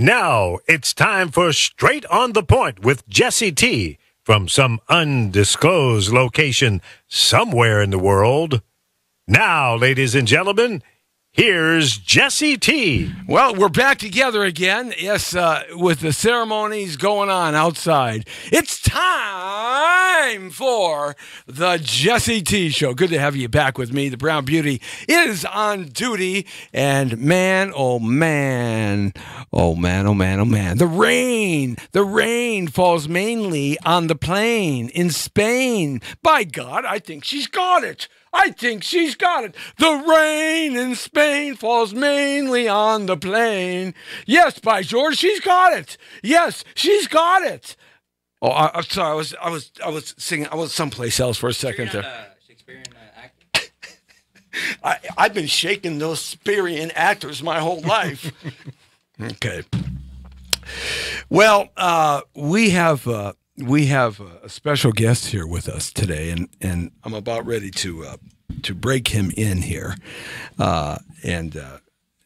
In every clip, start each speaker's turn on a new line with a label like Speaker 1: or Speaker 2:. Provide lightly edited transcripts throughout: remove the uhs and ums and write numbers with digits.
Speaker 1: Now it's time for Straight on the Point with Jessie T from some undisclosed location somewhere in the world. Now, ladies and gentlemen, here's Jessie T.
Speaker 2: Well, we're back together again. Yes, with the ceremonies going on outside. It's time for the Jessie T Show. Good to have you back with me. The Brown Beauty is on duty. And man, oh man, oh man, oh man, oh man. The rain falls mainly on the plain in Spain. By God, I think she's got it. I think she's got it. The rain in Spain falls mainly on the plain. Yes, by George, she's got it. Yes, she's got it. Oh, I'm sorry. I was singing. I was someplace else for a second there.
Speaker 3: Shakespearean actor.
Speaker 2: I've been shaking those Shakespearean actors my whole life. Okay. Well, we have a special guest here with us today, and I'm about ready to break him in here, and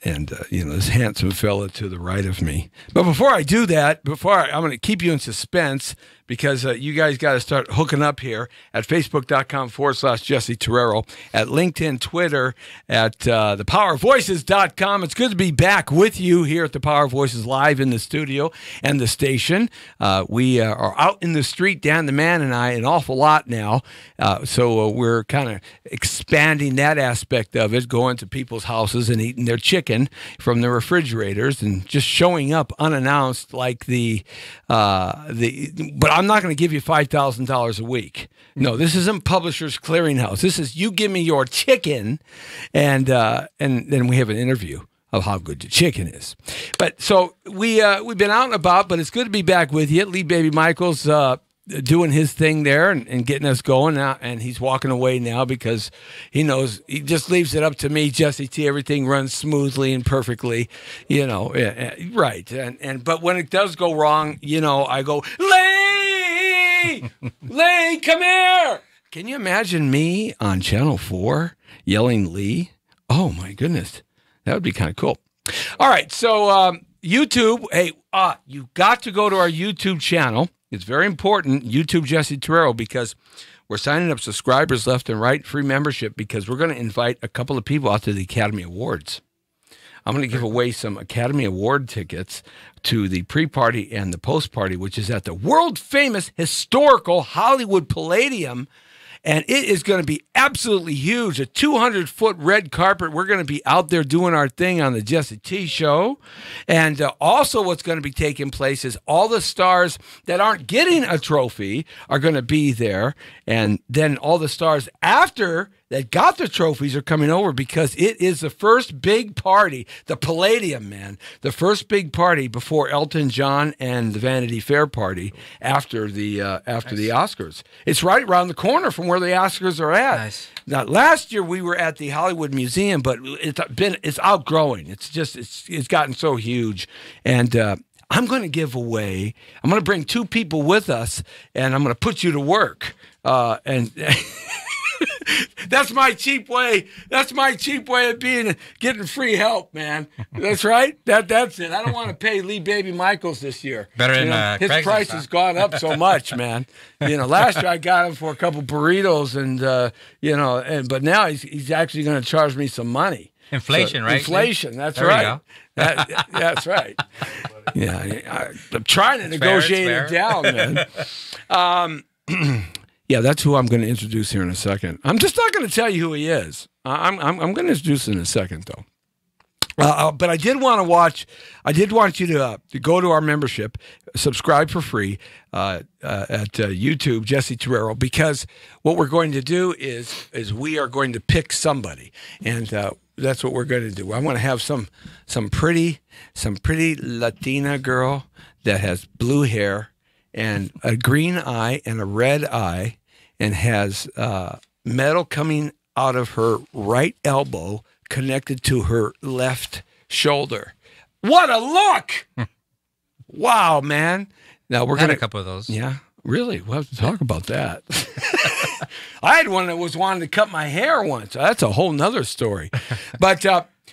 Speaker 2: this handsome fella to the right of me. But before I do that, I'm going to keep you in suspense because you guys got to start hooking up here at Facebook.com/Jessie Torero, at LinkedIn, Twitter, at thepowervoices.com. It's good to be back with you here at the Power Voices live in the studio and the station. We are out in the street, Dan the Man and I, an awful lot now. So we're kind of expanding that aspect of it, going to people's houses and eating their chicken from the refrigerators and just showing up unannounced like but I'm not going to give you $5,000 a week. No, this isn't Publishers Clearinghouse. This is you give me your chicken, and then we have an interview of how good the chicken is. But so we've been out and about, but it's good to be back with you. Lee Baby Michael's doing his thing there and getting us going now, and he's walking away now because he knows he just leaves it up to me, Jessie T. Everything runs smoothly and perfectly, right. And but when it does go wrong, I go, Lee, Lee, come here. Can you imagine me on Channel 4 yelling Lee? Oh my goodness, that would be kind of cool. All right, so YouTube, hey, you got to go to our YouTube channel. It's very important, YouTube Jessie Torero, because we're signing up subscribers left and right, free membership, because we're going to invite a couple of people out to the Academy Awards. I'm going to give away some Academy Award tickets to the pre-party and the post-party, which is at the world-famous historical Hollywood Palladium. And it is going to be absolutely huge, a 200-foot red carpet. We're going to be out there doing our thing on the Jessie T Show. And also what's going to be taking place is all the stars that aren't getting a trophy are going to be there. And then all the stars after that got the trophies are coming over because it is the first big party, the Palladium, man, the first big party before Elton John and the Vanity Fair party after the Oscars. It's right around the corner from where the Oscars are at.
Speaker 3: Nice.
Speaker 2: Now, last year we were at the Hollywood Museum, but it's outgrowing. It's gotten so huge, and I'm going to give away. I'm going to bring two people with us, and I'm going to put you to work. And that's my cheap way. That's my cheap way of getting free help, man. That's right. That's it. I don't want to pay Lee Baby Michaels this year.
Speaker 3: Better than
Speaker 2: his price has gone up so much, man. Last year I got him for a couple burritos, and but now he's actually going to charge me some money.
Speaker 3: Inflation, right?
Speaker 2: Inflation. That's
Speaker 3: there
Speaker 2: right. That's right. Yeah, I'm trying to negotiate it down, man. Yeah, that's who I'm going to introduce here in a second. I'm just not going to tell you who he is. I'm going to introduce him in a second, though. But I did want you to go to our membership, subscribe for free at YouTube, Jessie Torero, because what we're going to do is we are going to pick somebody, and that's what we're going to do. I want to have some pretty Latina girl that has blue hair and a green eye and a red eye, and has metal coming out of her right elbow connected to her left shoulder. What a look! Wow, man. Now we're going to
Speaker 3: a couple of those.
Speaker 2: Yeah, really? We'll have to talk about that. I had one that was wanting to cut my hair once. That's a whole nother story. But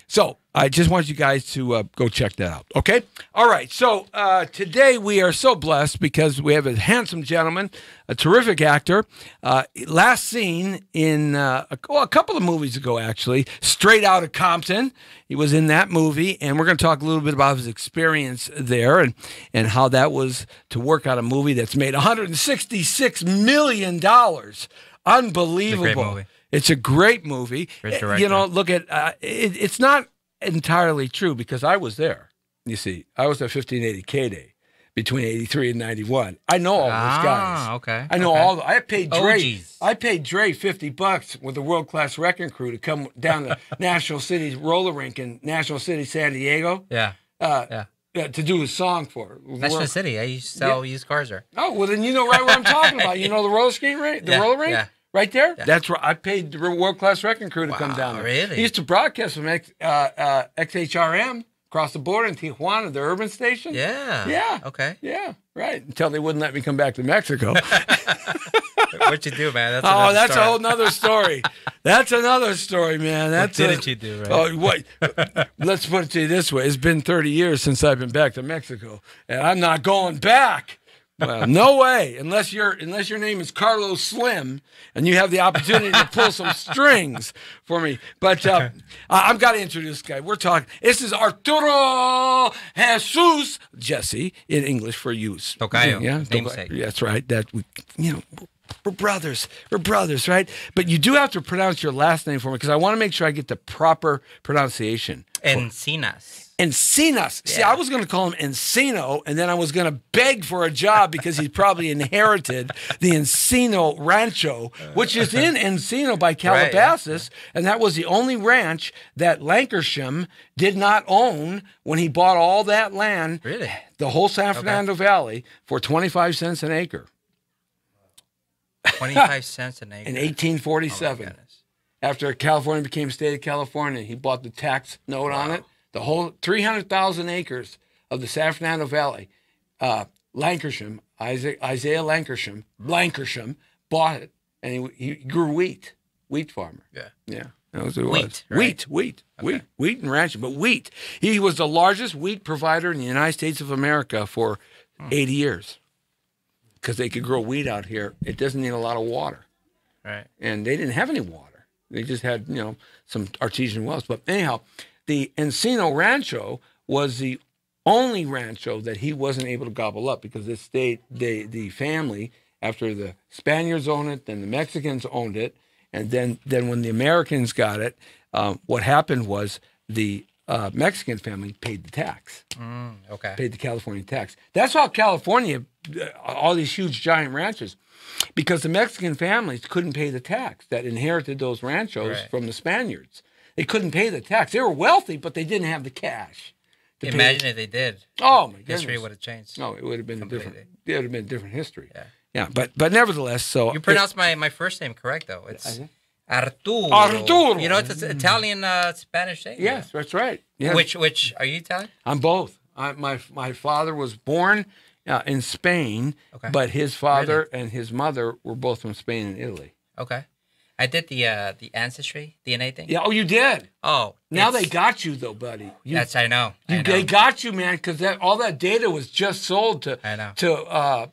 Speaker 2: So I just want you guys to go check that out. Okay. All right. So today we are so blessed because we have a handsome gentleman, a terrific actor. Last seen in a couple of movies ago, actually, Straight Out of Compton. He was in that movie, and we're going to talk a little bit about his experience there and how that was to work on a movie that's made $166 million. Unbelievable.
Speaker 3: It's a great movie.
Speaker 2: It's a great movie.
Speaker 3: Great director.
Speaker 2: You know, look at it's not entirely true because I was there. You see, I was at 1580K Day between 83 and 91. I know all those guys.
Speaker 3: Okay.
Speaker 2: I know all. I paid Dre.
Speaker 3: OGs.
Speaker 2: I paid Dre $50 with a world class wrecking crew to come down to National City's roller rink in National City, San Diego.
Speaker 3: Yeah.
Speaker 2: To do his song for
Speaker 3: National City. I used to sell used cars there.
Speaker 2: Oh well, then you know right what I'm talking about. You know the roller skate rink, the roller rink.
Speaker 3: Yeah.
Speaker 2: Right there?
Speaker 3: Yeah.
Speaker 2: That's right. I paid the world-class wrecking crew to come down there.
Speaker 3: Really?
Speaker 2: He used to broadcast from XHRM across the border in Tijuana, the urban station.
Speaker 3: Yeah.
Speaker 2: Yeah.
Speaker 3: Okay.
Speaker 2: Yeah, right. Until they wouldn't let me come back to Mexico.
Speaker 3: What'd you do, man?
Speaker 2: That's a whole nother story. That's another story, man.
Speaker 3: What didn't you do, right?
Speaker 2: Oh, what? Let's put it to you this way. It's been 30 years since I've been back to Mexico, and I'm not going back. Well, no way, unless your name is Carlos Slim and you have the opportunity to pull some strings for me. But I've got to introduce this guy. We're talking. This is Arturo Jesus Jesse in English for use.
Speaker 3: Tocayo,
Speaker 2: yeah,
Speaker 3: namesake.
Speaker 2: That's right. That we, we're brothers. We're brothers, right? But you do have to pronounce your last name for me because I want to make sure I get the proper pronunciation.
Speaker 3: Encinas.
Speaker 2: Encinas. See, I was going to call him Encino, and then I was going to beg for a job because he probably inherited the Encino Rancho, which is in Encino by Calabasas, and that was the only ranch that Lancashire did not own when he bought all that land,
Speaker 3: Really?
Speaker 2: the whole San Fernando Valley, for 25 cents an acre.
Speaker 3: 25 cents an acre.
Speaker 2: In 1847.
Speaker 3: Oh, my goodness.
Speaker 2: After California became state of California, he bought the tax note on it. The whole 300,000 acres of the San Fernando Valley, Lancashire, Isaiah Lancashire, bought it, and he grew wheat farmer. Yeah, that was what it was.
Speaker 3: Right?
Speaker 2: Wheat and ranching, but wheat. He was the largest wheat provider in the United States of America for 80 years because they could grow wheat out here. It doesn't need a lot of water,
Speaker 3: Right.
Speaker 2: and they didn't have any water. They just had some artesian wells. But anyhow. The Encino Rancho was the only rancho that he wasn't able to gobble up because the family, after the Spaniards owned it, then the Mexicans owned it, and then when the Americans got it, what happened was the Mexican family paid the tax. Paid the California tax. That's how California, all these huge giant ranches, because the Mexican families couldn't pay the tax that inherited those ranchos from the Spaniards. They couldn't pay the tax. They were wealthy, but they didn't have the cash.
Speaker 3: Imagine if they did.
Speaker 2: Oh my goodness!
Speaker 3: History would have changed.
Speaker 2: No, it would have been
Speaker 3: completely.
Speaker 2: different. It would have been a different history. Yeah. But nevertheless, so
Speaker 3: you pronounced my first name correct though. It's Arturo.
Speaker 2: Arturo.
Speaker 3: You know, it's Italian Spanish name.
Speaker 2: Yes, that's right. Yes.
Speaker 3: Which are you Italian?
Speaker 2: I'm both. My father was born in Spain, but his father and his mother were both from Spain and Italy.
Speaker 3: Okay. I did the ancestry DNA thing.
Speaker 2: Yeah. Oh, you did.
Speaker 3: Oh,
Speaker 2: now they got you though, buddy.
Speaker 3: I know.
Speaker 2: They got you, man, because all that data was just sold to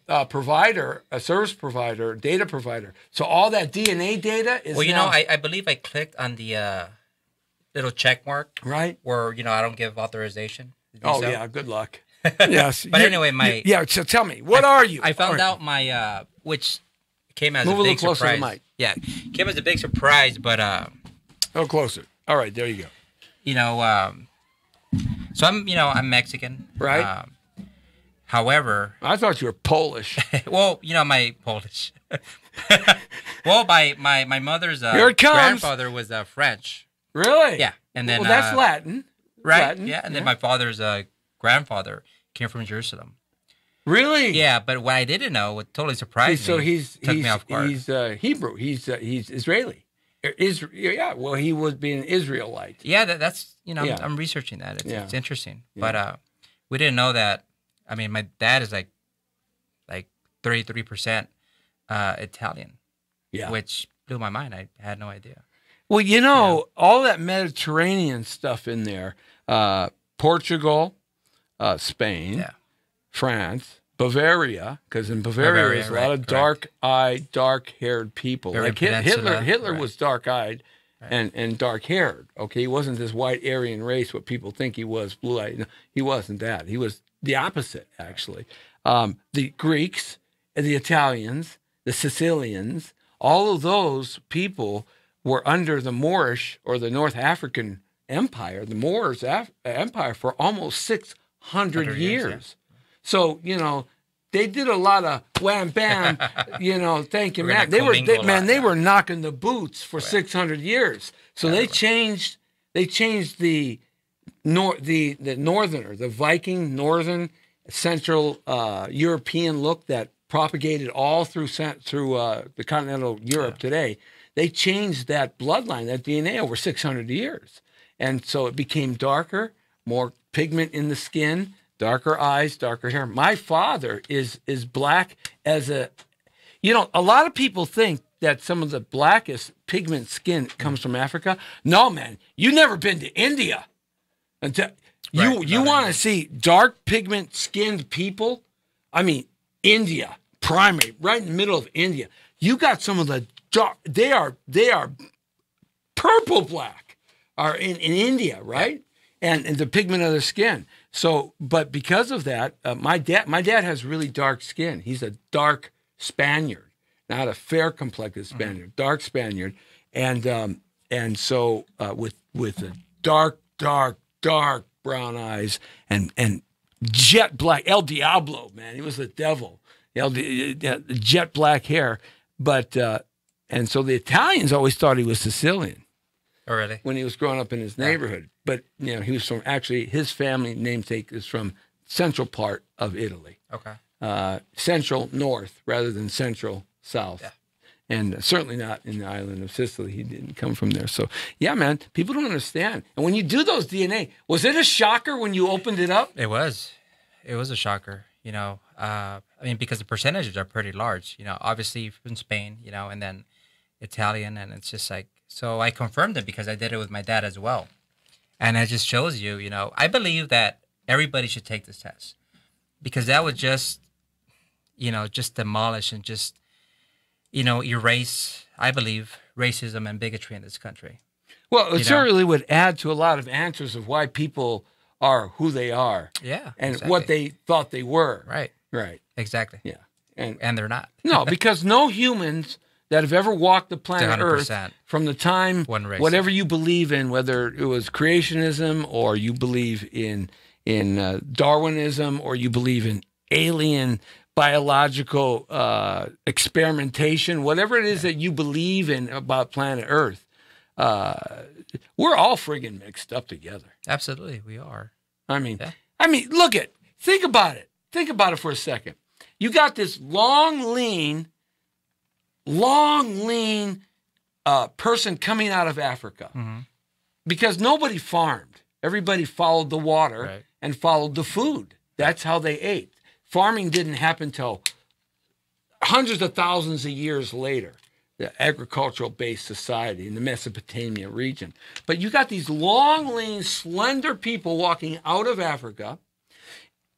Speaker 2: a provider, a service provider, data provider. So all that DNA data is.
Speaker 3: Well, I believe I clicked on the little check mark,
Speaker 2: right,
Speaker 3: where I don't give authorization.
Speaker 2: Oh yeah, good luck. Yes,
Speaker 3: but anyway,
Speaker 2: So tell me, what are you?
Speaker 3: I found out my which came as
Speaker 2: Move
Speaker 3: a big
Speaker 2: closer
Speaker 3: surprise.
Speaker 2: to the mic.
Speaker 3: Yeah, came as a big surprise, but
Speaker 2: oh, closer. All right, there you go.
Speaker 3: So I'm Mexican,
Speaker 2: right?
Speaker 3: However,
Speaker 2: I thought you were Polish.
Speaker 3: Well, my Polish. Well, my mother's
Speaker 2: Here it comes.
Speaker 3: grandfather was French.
Speaker 2: Really?
Speaker 3: Yeah, and then
Speaker 2: that's Latin,
Speaker 3: right?
Speaker 2: Latin.
Speaker 3: Yeah, and then my father's grandfather came from Jerusalem.
Speaker 2: Really?
Speaker 3: Yeah, but what I didn't know, what totally surprised me, took me off guard.
Speaker 2: He's Hebrew. He's Israeli. Yeah. Well, he was being an Israelite.
Speaker 3: Yeah, that's I'm researching that. It's interesting, but we didn't know that. I mean, my dad is like 33% Italian.
Speaker 2: Yeah,
Speaker 3: which blew my mind. I had no idea.
Speaker 2: Well, you know, all that Mediterranean stuff in there, Portugal, Spain, France, Bavaria, because in Bavaria there's a lot of dark-eyed, dark-haired people. Like Hitler was dark-eyed and dark-haired. Okay, he wasn't this white Aryan race, what people think he was, blue-eyed. No, he wasn't that. He was the opposite, actually. The Greeks, the Italians, the Sicilians, all of those people were under the Moorish or the North African Empire, the Moors Empire, for almost 600 years. So, you know, they did a lot of wham bam, you know, thank you, Matt. They were knocking the boots for 600 years. So they changed the northerner, the Viking northern Central European look that propagated all through the continental Europe today. They changed that bloodline, that DNA, over 600 years. And so it became darker, more pigment in the skin, darker eyes, darker hair. My father is black as a, you know, a lot of people think that some of the blackest pigment skin comes from Africa. No, man, you've never been to India. You want to see dark pigment skinned people? I mean, India, primary, right in the middle of India. You got some of the dark, they are purple black are in India, right? And the pigment of their skin. So, but because of that, my dad has really dark skin. He's a dark Spaniard, not a fair complected Spaniard, dark Spaniard, and so with the dark brown eyes and jet black, El Diablo, man, he was the devil, jet black hair, but and so the Italians always thought he was Sicilian.
Speaker 3: Oh, really?
Speaker 2: When he was growing up in his neighborhood. But, you know, he was from, actually, his family namesake is from central part of Italy.
Speaker 3: Okay.
Speaker 2: Central north rather than central south. Yeah. And certainly not in the island of Sicily. He didn't come from there. So, yeah, man, people don't understand. And when you do those DNA, was it a shocker when you opened it up?
Speaker 3: It was. It was a shocker, you know. I mean, because the percentages are pretty large, you know, obviously from Spain, you know, and then Italian, and it's just like, so I confirmed it because I did it with my dad as well. And it just shows you, you know, I believe that everybody should take this test because that would just, you know, just demolish and just, you know, erase, I believe, racism and bigotry in this country.
Speaker 2: Well, it certainly would add to a lot of answers of why people are who they are.
Speaker 3: Yeah.
Speaker 2: And what they thought they were.
Speaker 3: Right.
Speaker 2: Right.
Speaker 3: Exactly.
Speaker 2: Yeah.
Speaker 3: And they're not.
Speaker 2: No, because no humans that have ever walked the planet
Speaker 3: 100%.
Speaker 2: Earth from the time, whatever you believe in, whether it was creationism or you believe in Darwinism or you believe in alien biological experimentation, whatever it is that you believe in about planet Earth, we're all friggin' mixed up together.
Speaker 3: Absolutely, we are.
Speaker 2: I mean, think about it. Think about it for a second. You got this long, lean person coming out of Africa because nobody farmed. Everybody followed the water and followed the food. That's how they ate. Farming didn't happen till hundreds of thousands of years later, the agricultural-based society in the Mesopotamia region. But you got these long, lean, slender people walking out of Africa,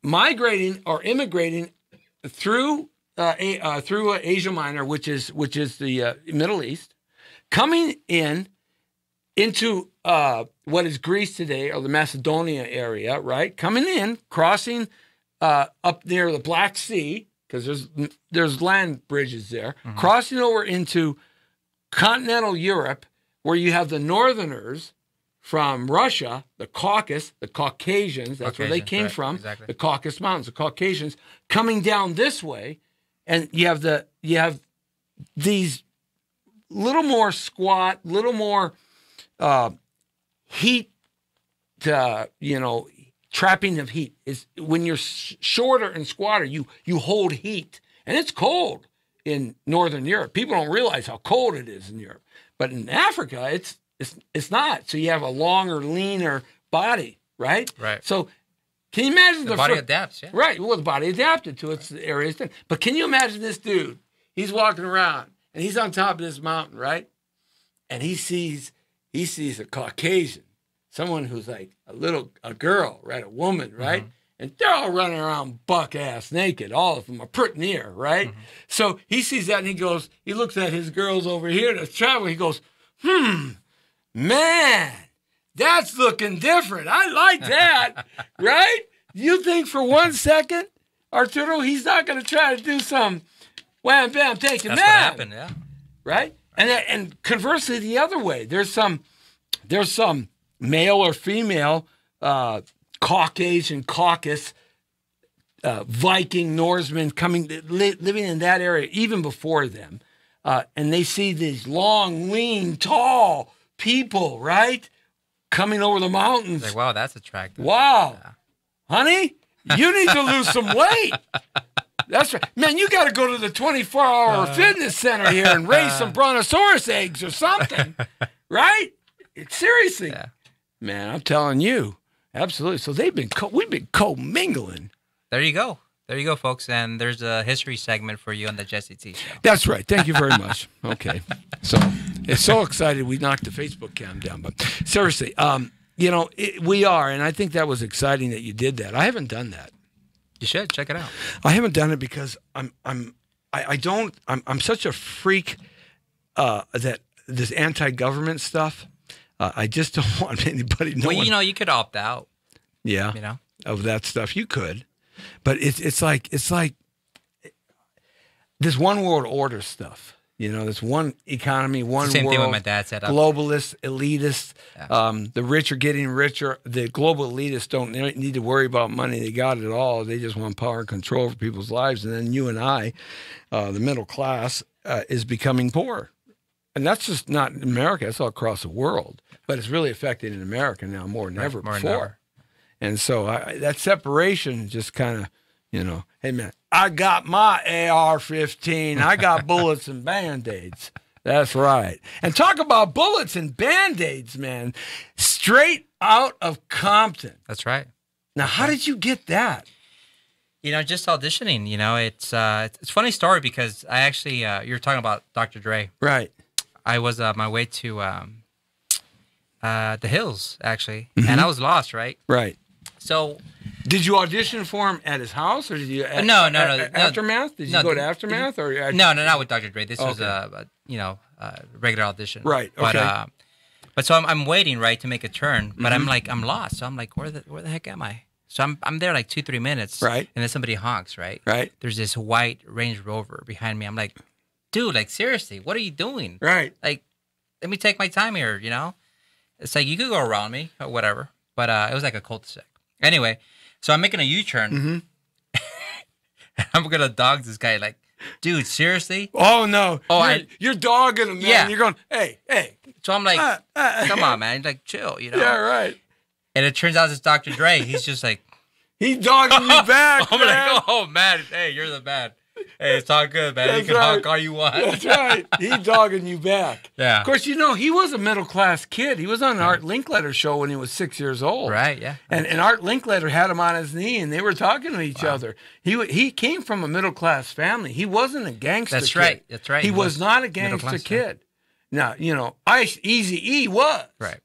Speaker 2: migrating or immigrating through Asia Minor, which is the Middle East, coming into what is Greece today, or the Macedonia area, right? Coming in, crossing up near the Black Sea, because there's land bridges there, crossing over into continental Europe, where you have the Northerners from Russia, the Caucasus, the Caucasians, that's where they came from, the Caucasus Mountains, the Caucasians, coming down this way. And you have these little more squat, little more heat, trapping of heat. Is when you're shorter and squatter, you hold heat, and it's cold in Northern Europe. People don't realize how cold it is in Europe, but in Africa, it's not. So you have a longer, leaner body, right? Right. So. Can you imagine
Speaker 3: the body adapts? Yeah.
Speaker 2: Right. Well, the body adapted to its areas. But can you imagine this dude? He's walking around and he's on top of this mountain, right? And he sees he sees a Caucasian, someone who's like a girl, right? A woman, right? And they're all running around buck ass naked. All of them are pretty near, right? So he sees that and he looks at his girls over here that's traveling. He goes, man, that's looking different. I like that, right? You think for 1 second, Arturo, he's not going to try to do some wham, bam, take a nap.
Speaker 3: That's what happened, yeah.
Speaker 2: Right? And conversely, the other way, there's some male or female Caucasian, Caucasus, Viking, Norsemen living in that area even before them. And they see these long, lean, tall people, right? Coming over the mountains.
Speaker 3: Like, wow, that's attractive.
Speaker 2: Wow.
Speaker 3: Yeah.
Speaker 2: Honey, you need to lose some weight. That's right. Man, you got to go to the 24-hour fitness center here and raise some brontosaurus eggs or something, right? Seriously.
Speaker 3: Yeah.
Speaker 2: Man, I'm telling you. Absolutely. So we've been co-mingling.
Speaker 3: There you go. There you go, folks. And there's a history segment for you on the Jessie T show.
Speaker 2: That's right. Thank you very much. Okay. So it's so excited we knocked the Facebook cam down. But seriously, we are, and I think that was exciting that you did that. I haven't done that.
Speaker 3: You should check it out.
Speaker 2: I haven't done it because I'm such a freak that this anti-government stuff. I just don't want anybody knowing.
Speaker 3: Well, you could opt out.
Speaker 2: Yeah, of that stuff. You could, but it's like this one world order stuff. This one economy, one
Speaker 3: Same
Speaker 2: world.
Speaker 3: thing what my dad said.
Speaker 2: Globalist, elitist.
Speaker 3: Yeah.
Speaker 2: The rich are getting richer. The global elitists don't need to worry about money. They got it all. They just want power and control over people's lives. And then you and I, the middle class, is becoming poor. And that's just not in America. It's all across the world. But it's really affected in America now more than ever before. Than ever. And so that separation just kind of, hey, man, I got my AR-15. I got bullets and Band-Aids. That's right. And talk about bullets and Band-Aids, man. Straight Out of Compton.
Speaker 3: That's right.
Speaker 2: Now, how did you get that?
Speaker 3: Just auditioning. It's a funny story because I actually, you were talking about Dr. Dre.
Speaker 2: Right.
Speaker 3: I was on my way to the hills, actually, and I was lost, right?
Speaker 2: Right.
Speaker 3: So,
Speaker 2: did you audition for him at his house, or did you?
Speaker 3: No.
Speaker 2: Aftermath? Did you go to Aftermath, or
Speaker 3: no, not with Dr. Dre. This was a regular audition.
Speaker 2: Right. Okay.
Speaker 3: But so I'm waiting, right, to make a turn, but I'm lost. So I'm like, where the heck am I? So I'm there like 2-3 minutes,
Speaker 2: right?
Speaker 3: And then somebody honks, right?
Speaker 2: Right.
Speaker 3: There's this white Range Rover behind me. I'm like, dude, like seriously, what are you doing?
Speaker 2: Right.
Speaker 3: Like, let me take my time here. It's like you could go around me or whatever, but it was like a cul-de-sac. Anyway, so I'm making a U-turn. I'm gonna dog this guy. Like, dude, seriously?
Speaker 2: Oh no! Oh, you're dogging him, man.
Speaker 3: Yeah.
Speaker 2: You're going, hey.
Speaker 3: So I'm like, come on, man. Like, chill,
Speaker 2: Yeah, right.
Speaker 3: And it turns out it's Dr. Dre. He's just like,
Speaker 2: he's dogging you back.
Speaker 3: I'm like, oh man, hey, you're the man. Hey, it's all good, man. You can honk all you want.
Speaker 2: That's right. He's dogging you back.
Speaker 3: Yeah.
Speaker 2: Of course, he was a middle-class kid. He was on an Art Linkletter show when he was 6 years old.
Speaker 3: Right, yeah.
Speaker 2: And Art Linkletter had him on his knee, and they were talking to each other. He came from a middle-class family. He wasn't a gangster
Speaker 3: That's
Speaker 2: kid.
Speaker 3: Right. That's right.
Speaker 2: He was not a gangster kid. Now, Eazy-E was.
Speaker 3: Right.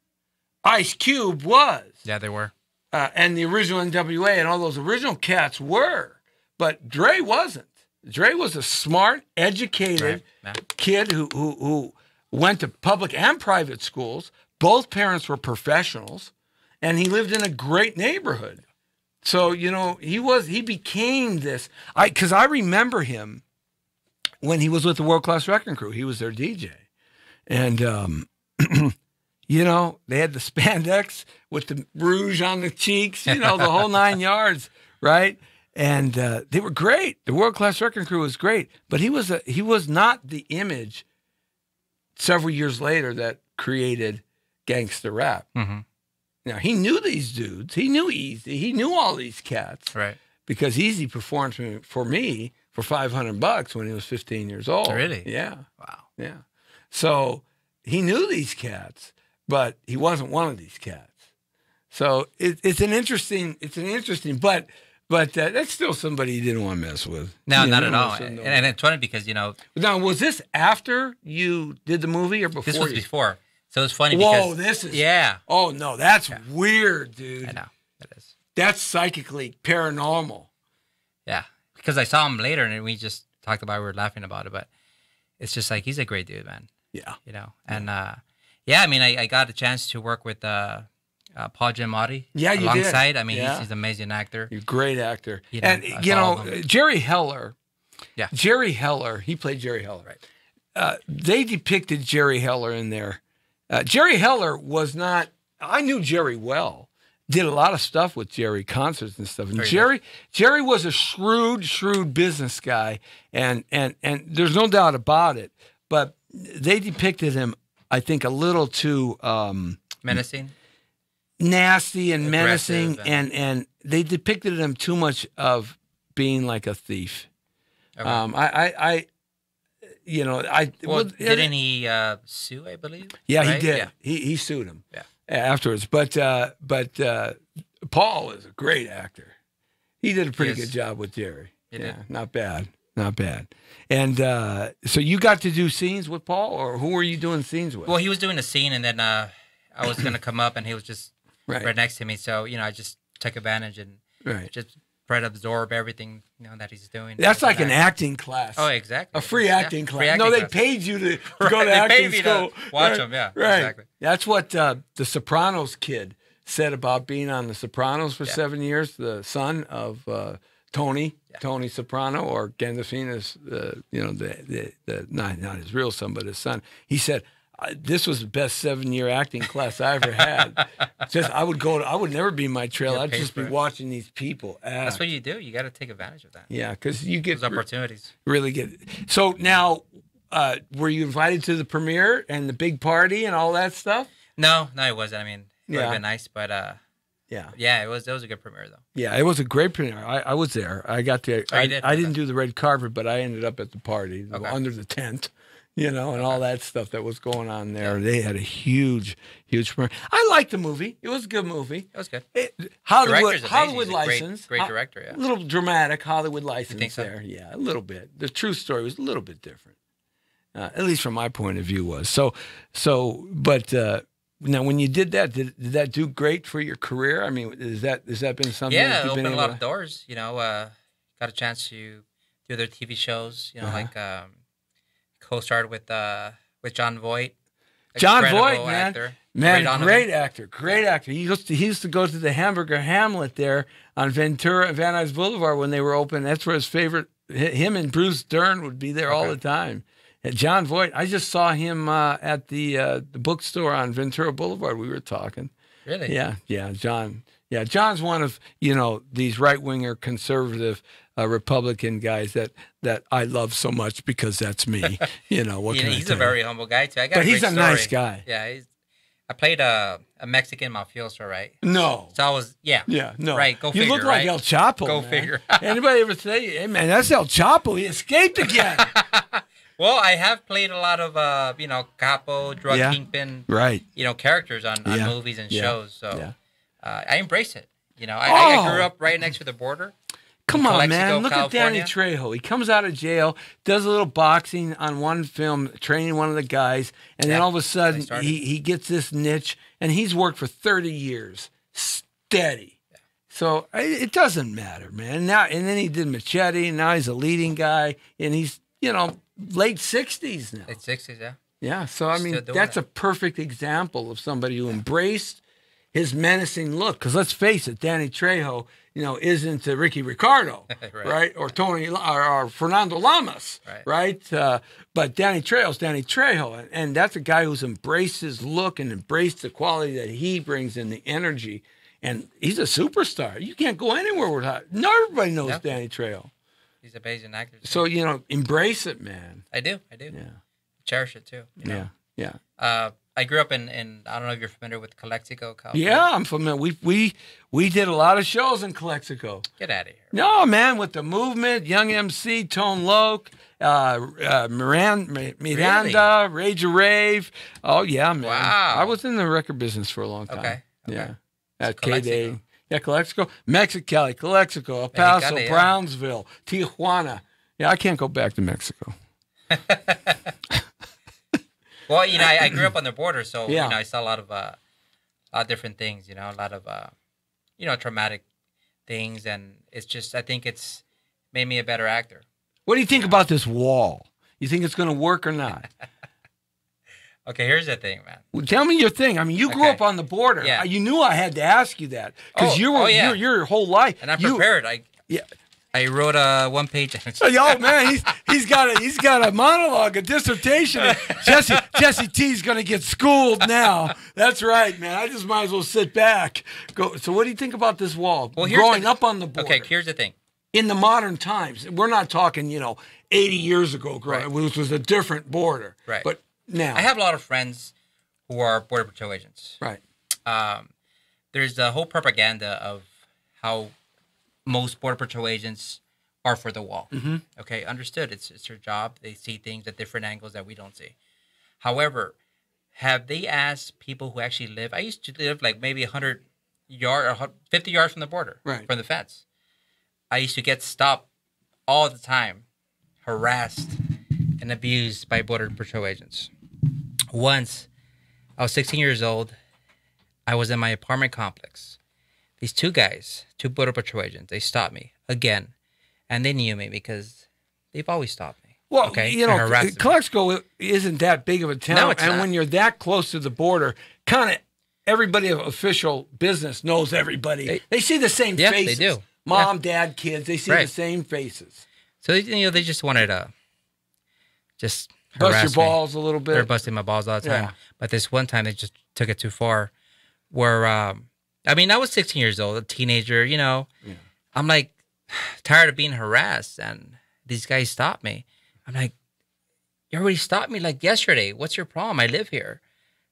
Speaker 2: Ice Cube was.
Speaker 3: Yeah, they were.
Speaker 2: And the original NWA and all those original cats were. But Dre wasn't. Dre was a smart, educated kid who went to public and private schools. Both parents were professionals, and he lived in a great neighborhood. So, he became this. Because I remember him when he was with the World Class Wrecking Crew. He was their DJ. And, they had the spandex with the rouge on the cheeks, the whole 9 yards, right? And they were great. The World Class Wrecking Crew was great, but he was not the image several years later that created gangster rap.
Speaker 3: Mm-hmm.
Speaker 2: Now he knew these dudes. He knew Easy. He knew all these cats,
Speaker 3: right?
Speaker 2: Because Easy performed for me for $500 when he was 15 years old.
Speaker 3: Really?
Speaker 2: Yeah.
Speaker 3: Wow.
Speaker 2: Yeah. So he knew these cats, but he wasn't one of these cats. So it's an interesting, but that's still somebody you didn't want to mess with.
Speaker 3: No, not at all. And it's funny because,
Speaker 2: Now, was this after you did the movie or before?
Speaker 3: This was before. So it's funny
Speaker 2: Whoa,
Speaker 3: because
Speaker 2: this is
Speaker 3: yeah.
Speaker 2: Oh no, that's weird, dude.
Speaker 3: I know it is.
Speaker 2: That's psychically paranormal.
Speaker 3: Yeah, because I saw him later and we just talked about it. We were laughing about it, but it's just like he's a great dude, man.
Speaker 2: Yeah,
Speaker 3: You know, and yeah, I mean, I got a chance to work with Paul Giamatti.
Speaker 2: Yeah, you did.
Speaker 3: alongside. I mean,
Speaker 2: Yeah.
Speaker 3: he's an amazing actor.
Speaker 2: you're a great actor.
Speaker 3: You know,
Speaker 2: And
Speaker 3: I
Speaker 2: you
Speaker 3: follow
Speaker 2: know,
Speaker 3: him.
Speaker 2: Jerry Heller.
Speaker 3: Yeah.
Speaker 2: Jerry Heller. He played Jerry Heller.
Speaker 3: Right.
Speaker 2: They depicted Jerry Heller in there. Jerry Heller was not. I knew Jerry well. Did a lot of stuff with Jerry, concerts and stuff. And Jerry was a shrewd business guy, and there's no doubt about it. But they depicted him, I think, a little too
Speaker 3: Menacing.
Speaker 2: nasty and menacing,
Speaker 3: Aggressive
Speaker 2: and they depicted him too much of being like a thief.
Speaker 3: Okay.
Speaker 2: Well,
Speaker 3: didn't he sue? I believe.
Speaker 2: Yeah,
Speaker 3: right?
Speaker 2: he did.
Speaker 3: Yeah.
Speaker 2: He sued him.
Speaker 3: Yeah.
Speaker 2: Afterwards, but Paul is a great actor. He did a pretty
Speaker 3: Yes.
Speaker 2: good job with Jerry.
Speaker 3: He did.
Speaker 2: Not bad. And so you got to do scenes with Paul, or who were you doing scenes with?
Speaker 3: Well, he was doing a scene, and then I was gonna come up, and he was just
Speaker 2: Right.
Speaker 3: right next to me. So I just took advantage and
Speaker 2: Right.
Speaker 3: just try to absorb everything that he's doing.
Speaker 2: That's like an acting class.
Speaker 3: Oh, exactly.
Speaker 2: A free
Speaker 3: Yeah,
Speaker 2: acting class.
Speaker 3: free acting
Speaker 2: No, they
Speaker 3: class.
Speaker 2: paid you to
Speaker 3: Right,
Speaker 2: go to
Speaker 3: they
Speaker 2: acting
Speaker 3: paid me to
Speaker 2: school.
Speaker 3: watch
Speaker 2: Right,
Speaker 3: them, yeah,
Speaker 2: right.
Speaker 3: exactly.
Speaker 2: That's what the Sopranos kid said about being on the Sopranos for
Speaker 3: Yeah.
Speaker 2: 7 years. The son of Tony Soprano, or Gandolfino's, not his real son, but his son. He said, "This was the best 7-year acting class I ever had." I would never be in my trailer.
Speaker 3: Get
Speaker 2: I'd
Speaker 3: paid
Speaker 2: just be
Speaker 3: for it.
Speaker 2: watching these people act.
Speaker 3: That's what you do. You got to take advantage of that.
Speaker 2: Yeah, because you get
Speaker 3: Those opportunities.
Speaker 2: really get. So now, were you invited to the premiere and the big party and all that stuff?
Speaker 3: No, it wasn't. I mean, it would have
Speaker 2: Yeah.
Speaker 3: been nice, but
Speaker 2: Yeah.
Speaker 3: yeah, it was a good premiere though.
Speaker 2: Yeah, it was a great premiere. I was there. I got to.
Speaker 3: Oh, you did?
Speaker 2: I didn't do the red carpet, but I ended up at the party,
Speaker 3: Okay.
Speaker 2: under the tent, and all that stuff that was going on there. They had a huge premiere. I liked the movie. It was a good movie.
Speaker 3: It was good.
Speaker 2: Hollywood
Speaker 3: Director's amazing.
Speaker 2: Hollywood
Speaker 3: He's a
Speaker 2: license.
Speaker 3: great director. Yeah.
Speaker 2: A little dramatic Hollywood license
Speaker 3: think so?
Speaker 2: there. Yeah, a little bit. The true story was a little bit different, at least from my point of view. Was but. Now, when you did that, did that do great for your career? I mean, has that been something?
Speaker 3: Yeah,
Speaker 2: that
Speaker 3: it
Speaker 2: you've been
Speaker 3: opened a lot
Speaker 2: able
Speaker 3: of doors. Got a chance to do other TV shows. Like co-starred with Jon Voight.
Speaker 2: Jon
Speaker 3: Incredible
Speaker 2: Voight, man.
Speaker 3: actor.
Speaker 2: Man,
Speaker 3: Great
Speaker 2: great actor. He used to go to the Hamburger Hamlet there on Ventura and Van Nuys Boulevard when they were open. That's where his favorite. Him and Bruce Dern would be there all the time. And Jon Voight, I just saw him at the bookstore on Ventura Boulevard. We were talking.
Speaker 3: Really?
Speaker 2: Yeah, John. Yeah, John's one of these right winger conservative Republican guys that I love so much because that's me. What can I
Speaker 3: he's
Speaker 2: tell
Speaker 3: a
Speaker 2: you?
Speaker 3: very humble guy too.
Speaker 2: But he's a nice guy.
Speaker 3: Yeah, I played a Mexican mafioso, right?
Speaker 2: No.
Speaker 3: So I was
Speaker 2: no.
Speaker 3: Right, go
Speaker 2: You
Speaker 3: figure,
Speaker 2: look like
Speaker 3: right?
Speaker 2: El Chapo.
Speaker 3: Go
Speaker 2: man.
Speaker 3: figure.
Speaker 2: Anybody ever say, "Hey man, that's El Chapo. He escaped again."
Speaker 3: Well, I have played a lot of capo, drug
Speaker 2: Yeah.
Speaker 3: kingpin,
Speaker 2: Right.
Speaker 3: characters on
Speaker 2: Yeah.
Speaker 3: movies and
Speaker 2: Yeah.
Speaker 3: shows. So
Speaker 2: Yeah.
Speaker 3: I embrace it.
Speaker 2: Oh.
Speaker 3: I grew up right next to the border.
Speaker 2: Come on,
Speaker 3: Calexico,
Speaker 2: man. Look at Danny
Speaker 3: California.
Speaker 2: Trejo. He comes out of jail, does a little boxing on one film, training one of the guys, and then
Speaker 3: Yeah,
Speaker 2: all of a sudden
Speaker 3: they started.
Speaker 2: he gets this niche, and he's worked for 30 years, steady.
Speaker 3: Yeah.
Speaker 2: So it doesn't matter, man. Now and then he did Machete, and now he's a leading guy, and he's late 60s now.
Speaker 3: Late 60s, yeah.
Speaker 2: Yeah, so I mean,
Speaker 3: Still doing
Speaker 2: that's
Speaker 3: it.
Speaker 2: a perfect example of somebody who embraced his menacing look. Because let's face it, Danny Trejo, isn't Ricky Ricardo, right? Or Tony or Fernando Lamas, right? But Danny Trejo's Danny Trejo, and that's a guy who's embraced his look and embraced the quality that he brings and the energy. And he's a superstar. You can't go anywhere without. No, everybody knows
Speaker 3: Yep.
Speaker 2: Danny Trejo.
Speaker 3: He's a amazing actor.
Speaker 2: So embrace it, man.
Speaker 3: I do.
Speaker 2: Yeah,
Speaker 3: Cherish it too.
Speaker 2: yeah.
Speaker 3: I grew up in I don't know if you're familiar with Calexico, California.
Speaker 2: Yeah, I'm familiar. We did a lot of shows in Calexico.
Speaker 3: Get out of here.
Speaker 2: No, man, with the movement, Young MC, Tone Loc, Miranda, Rage of Rave. Oh yeah, man.
Speaker 3: Wow.
Speaker 2: I was in the record business for a long time.
Speaker 3: Okay.
Speaker 2: Yeah.
Speaker 3: So
Speaker 2: At K-Day.
Speaker 3: Calexico.
Speaker 2: Yeah, Calexico, Mexicali, Calexico, El Paso,
Speaker 3: Mexicali, yeah.
Speaker 2: Brownsville, Tijuana. Yeah, I can't go back to Mexico.
Speaker 3: Well, I grew up on the border, so
Speaker 2: Yeah.
Speaker 3: I saw a lot of different things. A lot of traumatic things, and it's just I think it's made me a better actor.
Speaker 2: What do you think about this wall? You think it's going to work or not?
Speaker 3: Okay, here's the thing, man.
Speaker 2: Well, tell me your thing. I mean, you grew up on the border.
Speaker 3: Yeah.
Speaker 2: You knew I had to ask you that because you're your whole life.
Speaker 3: And I'm prepared. I wrote a 1 page.
Speaker 2: Oh man, he's got a monologue, a dissertation. Jessie T's gonna get schooled now. That's right, man. I just might as well sit back. Go. So, what do you think about this wall?
Speaker 3: Well,
Speaker 2: growing up on the border.
Speaker 3: Okay, here's the thing.
Speaker 2: In the modern times, we're not talking 80 years ago, which was a different border.
Speaker 3: Right.
Speaker 2: But now
Speaker 3: I have a lot of friends who are Border Patrol agents.
Speaker 2: Right.
Speaker 3: There's the whole propaganda of how most Border Patrol agents are for the wall.
Speaker 2: Mm-hmm.
Speaker 3: Okay, understood. It's their job. They see things at different angles that we don't see. However, have they asked people who actually live? I used to live like maybe 100 yards or 50 yards from the border, from the fence. I used to get stopped all the time, harassed and abused by Border Patrol agents. Once, I was 16 years old. I was in my apartment complex. These two guys, two Border Patrol agents, they stopped me again. And they knew me because they've always stopped me.
Speaker 2: Well,
Speaker 3: okay?
Speaker 2: Clarksville isn't that big of a town.
Speaker 3: No, it's not.
Speaker 2: When you're that close to the border, kind of everybody of official business knows everybody. They see the same faces.
Speaker 3: They do.
Speaker 2: Mom, dad, kids, they see the same faces.
Speaker 3: So, they just wanted to just
Speaker 2: bust
Speaker 3: harass
Speaker 2: your balls a little bit.
Speaker 3: They're busting my balls all the time. Yeah. But this one time, they just took it too far. Where, I was 16 years old, a teenager, Yeah. I'm like, tired of being harassed, and these guys stopped me. I'm like, you already stopped me like yesterday. What's your problem? I live here.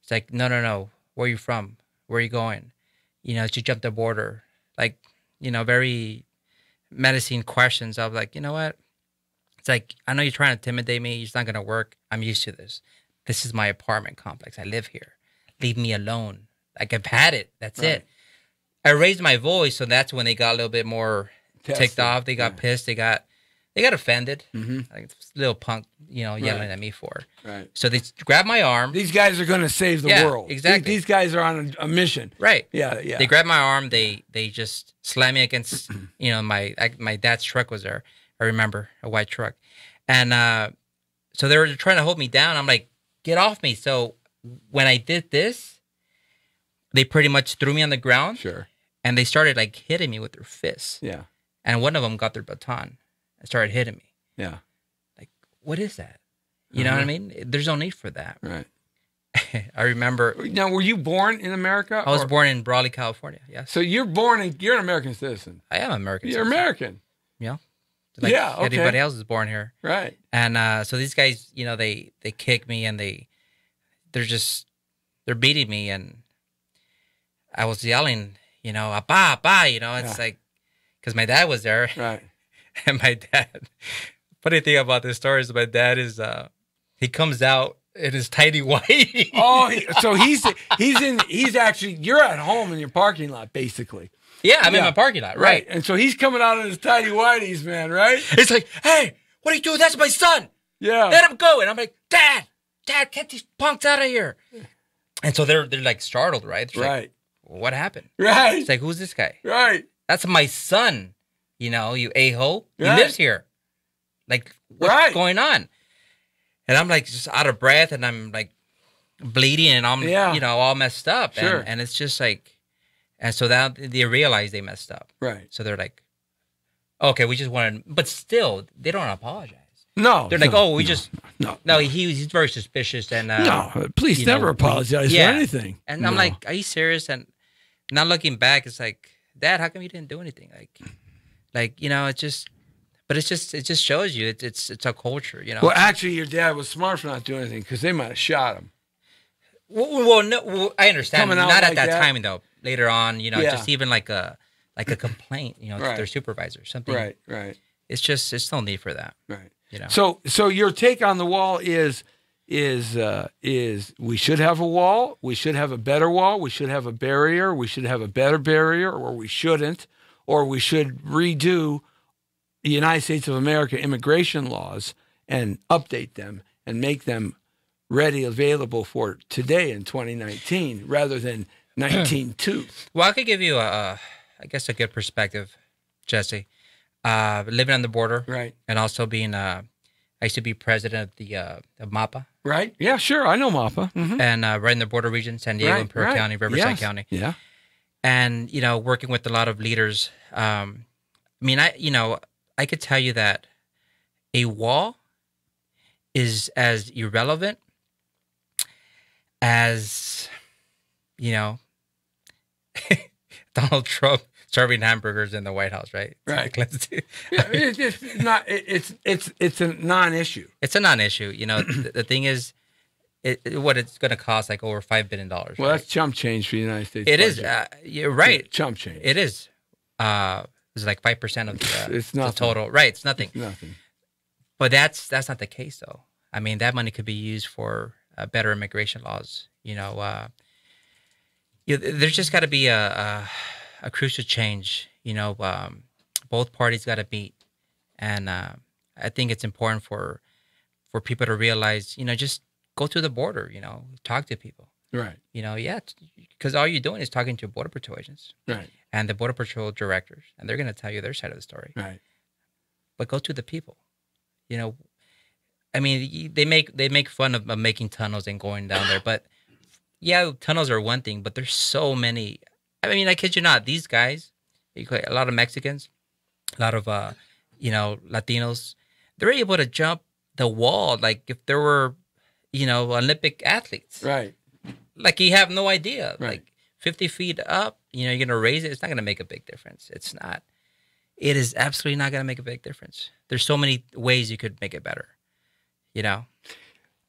Speaker 3: It's like, no. Where are you from? Where are you going? You jumped the border. Like, very menacing questions. I was like, you know what? It's like, I know you're trying to intimidate me. It's not going to work. I'm used to this. This is my apartment complex. I live here. Leave me alone. Like, I've had it. That's it. I raised my voice, so that's when they got a little bit more ticked off. They got pissed. They got offended. Mm-hmm. Like this little punk, yelling at me for. Right. So they grabbed my arm.
Speaker 2: These guys are going to save the world.
Speaker 3: Exactly.
Speaker 2: These guys are on a mission.
Speaker 3: Right.
Speaker 2: Yeah.
Speaker 3: They grabbed my arm. They just slammed me against. My dad's truck was there. I remember a white truck, and so they were trying to hold me down. I'm like, get off me. So when I did this, they pretty much threw me on the ground.
Speaker 2: Sure.
Speaker 3: And they started like hitting me with their fists.
Speaker 2: Yeah.
Speaker 3: And one of them got their baton and started hitting me.
Speaker 2: Yeah.
Speaker 3: Like, what is that? You know what I mean? There's no need for that.
Speaker 2: Right.
Speaker 3: I remember.
Speaker 2: Now, were you born in America?
Speaker 3: I was born in Brawley, California. Yes.
Speaker 2: So you're an American citizen.
Speaker 3: I am American.
Speaker 2: You're
Speaker 3: citizen.
Speaker 2: American.
Speaker 3: Yeah. Like everybody else is born here.
Speaker 2: Right.
Speaker 3: And so these guys, they kick me and they're beating me, and I was yelling, "Apa, apa," it's like, because my dad was there.
Speaker 2: Right.
Speaker 3: And my dad, funny thing about this story is my dad is, he comes out in his tidy white.
Speaker 2: Oh, so he's actually, you're at home in your parking lot, basically.
Speaker 3: Yeah, I'm in my parking lot, right.
Speaker 2: And so he's coming out in his tidy whities, man, right?
Speaker 3: It's like, hey, what are you doing? That's my son.
Speaker 2: Yeah.
Speaker 3: Let him go. And I'm like, Dad, get these punks out of here. And so they're like startled, right? They're
Speaker 2: right.
Speaker 3: Like, what happened?
Speaker 2: Right.
Speaker 3: It's like, who's this guy?
Speaker 2: Right.
Speaker 3: That's my son. You a-hole. He lives here. Like, what's going on? And I'm like just out of breath, and I'm like bleeding, and I'm all messed up.
Speaker 2: Sure.
Speaker 3: And it's just like, and so now they realize they messed up.
Speaker 2: Right.
Speaker 3: So they're like, okay, we just wanted, but still they don't apologize.
Speaker 2: No.
Speaker 3: They're like, no, he's very suspicious, and
Speaker 2: no, please never apologize for anything.
Speaker 3: And I'm like, are you serious? And now looking back, it's like, Dad, how come you didn't do anything? It just shows you it's a culture,
Speaker 2: Well, actually, your dad was smart for not doing anything because they might have shot him.
Speaker 3: Well, no, I understand. Not
Speaker 2: like
Speaker 3: at that time, though. Later on, just even like a complaint, to their supervisor, something.
Speaker 2: Right.
Speaker 3: It's no need for that.
Speaker 2: Right. So your take on the wall is we should have a wall, we should have a better wall, we should have a barrier, we should have a better barrier, or we shouldn't, or we should redo the United States of America immigration laws and update them and make them ready available for today in 2019 rather than 19.2.
Speaker 3: Well, I could give you I guess a good perspective, Jesse. Living on the border,
Speaker 2: Right.
Speaker 3: and also being I used to be president of the of MAPA.
Speaker 2: Right? Yeah, sure. I know MAPA. Mm-hmm.
Speaker 3: And right in the border region, San Diego, Imperial County, Riverside County.
Speaker 2: Yeah.
Speaker 3: And, working with a lot of leaders. I could tell you that a wall is as irrelevant as, Donald Trump serving hamburgers in the White House, right?
Speaker 2: Right.
Speaker 3: Yeah,
Speaker 2: it's not. It's a non-issue.
Speaker 3: It's a non-issue. The thing is, what it's going to cost like over $5 billion.
Speaker 2: Well,
Speaker 3: right?
Speaker 2: that's chump change for the United States.
Speaker 3: It
Speaker 2: budget.
Speaker 3: is. You're right.
Speaker 2: Yeah, chump change.
Speaker 3: It is. It's like 5% of
Speaker 2: it's
Speaker 3: the
Speaker 2: nothing.
Speaker 3: total. Right. It's nothing.
Speaker 2: It's nothing.
Speaker 3: But that's not the case, though. I mean, that money could be used for better immigration laws. There's just got to be a crucial change. Both parties got to meet, and I think it's important for people to realize, just go to the border. Talk to people.
Speaker 2: Right.
Speaker 3: Because all you're doing is talking to Border Patrol agents.
Speaker 2: Right.
Speaker 3: And the Border Patrol directors, and they're going to tell you their side of the story.
Speaker 2: Right.
Speaker 3: But go to the people. I mean, they make fun of making tunnels and going down there, but yeah, tunnels are one thing, but there's so many. I mean, I kid you not, these guys, a lot of Mexicans, a lot of Latinos, they're able to jump the wall like if there were, Olympic athletes.
Speaker 2: Right.
Speaker 3: Like you have no idea.
Speaker 2: Right.
Speaker 3: Like 50 feet up, you're going to raise it. It's not going to make a big difference. It's not. It is absolutely not going to make a big difference. There's so many ways you could make it better.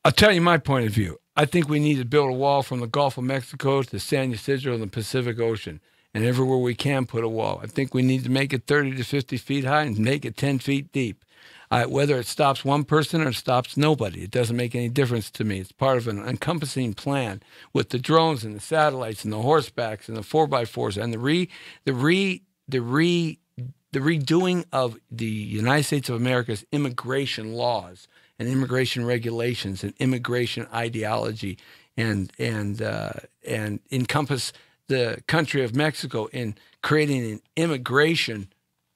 Speaker 2: I'll tell you my point of view. I think we need to build a wall from the Gulf of Mexico to San Ysidro and the Pacific Ocean, and everywhere we can put a wall. I think we need to make it 30 to 50 feet high and make it 10 feet deep. Whether it stops one person or it stops nobody, it doesn't make any difference to me. It's part of an encompassing plan with the drones and the satellites and the horsebacks and the 4x4s and the redoing of the United States of America's immigration laws and immigration regulations and immigration ideology and encompass the country of Mexico in creating an immigration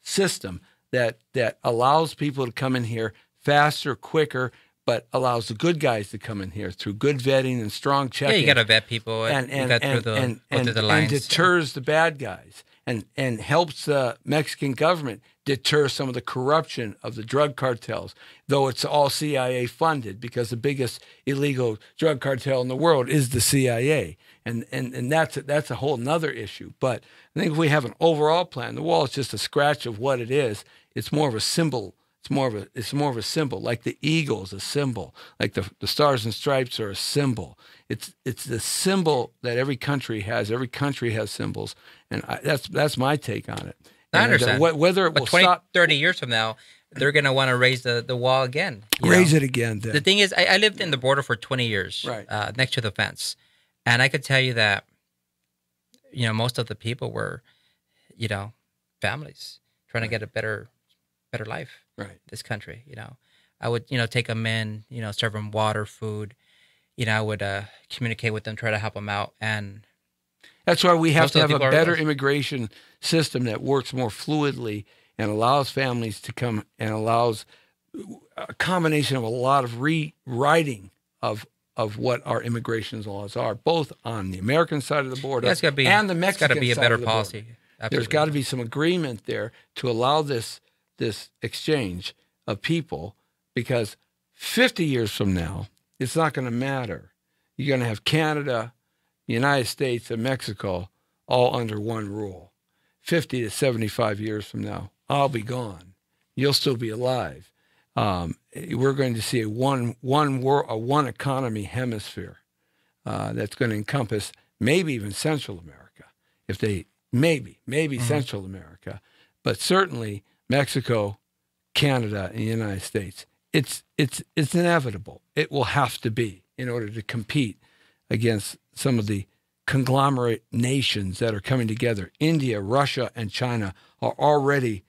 Speaker 2: system that allows people to come in here faster, quicker, but allows the good guys to come in here through good vetting and strong checking.
Speaker 3: Yeah, you got to vet people and through the lines.
Speaker 2: And deters the bad guys and helps the Mexican government deter some of the corruption of the drug cartels, though it's all CIA funded because the biggest illegal drug cartel in the world is the CIA. And that's a whole nother issue. But I think if we have an overall plan, the wall is just a scratch of what it is. It's more of a symbol. It's more of a symbol, like the eagle is a symbol, like the stars and stripes are a symbol. It's the symbol that every country has. Every country has symbols, and that's my take on it.
Speaker 3: I understand.
Speaker 2: Whether it will
Speaker 3: 20,
Speaker 2: stop
Speaker 3: 30 years from now, they're going to want to raise the wall again.
Speaker 2: Raise it again. Then.
Speaker 3: The thing is, I lived in the border for 20 years,
Speaker 2: right,
Speaker 3: next to the fence, and I could tell you that, most of the people were, families trying to get a better life,
Speaker 2: right,
Speaker 3: in this country. I would, take them in, serve them water, food. I would communicate with them, try to help them out, and
Speaker 2: that's why we have to have a better
Speaker 3: are
Speaker 2: immigration system that works more fluidly and allows families to come and allows a combination of a lot of rewriting of what our immigration laws are, both on the American side of the border and the Mexican side. It's got to be
Speaker 3: a better policy. Absolutely.
Speaker 2: There's got to be some agreement there to allow this exchange of people, because 50 years from now, it's not going to matter. You're going to have Canada, the United States, and Mexico all under one rule. 50 to 75 years from now, I'll be gone. You'll still be alive. We're going to see a one economy hemisphere that's going to encompass maybe even Central America. If they maybe Central America, but certainly Mexico, Canada, and the United States. It's inevitable. It will have to be in order to compete against some of the conglomerate nations that are coming together. India, Russia, and China are already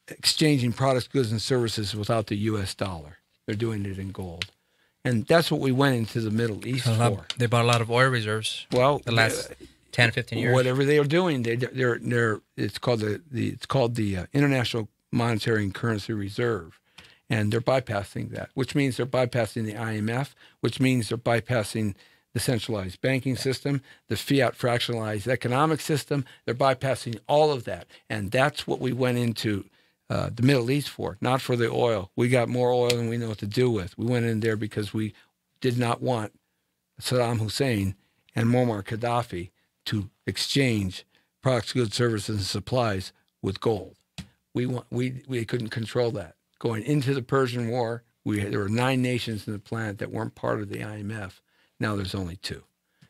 Speaker 2: exchanging products, goods, and services without the U.S. dollar. They're doing it in gold. And that's what we went into the Middle East for.
Speaker 3: They bought a lot of oil reserves.
Speaker 2: Well,
Speaker 3: the last 10, 15 years.
Speaker 2: Whatever they are doing, it's called the International Monetary and Currency Reserve, and they're bypassing that, which means they're bypassing the IMF, which means they're bypassing the centralized banking system, the fiat fractionalized economic system. They're bypassing all of that, and that's what we went into the Middle East for, not for the oil. We got more oil than we know what to do with. We went in there because we did not want Saddam Hussein and Muammar Gaddafi to exchange products, goods, services, and supplies with gold. We couldn't control that. Going into the Persian War, there were 9 nations in the planet that weren't part of the IMF. Now there's only 2,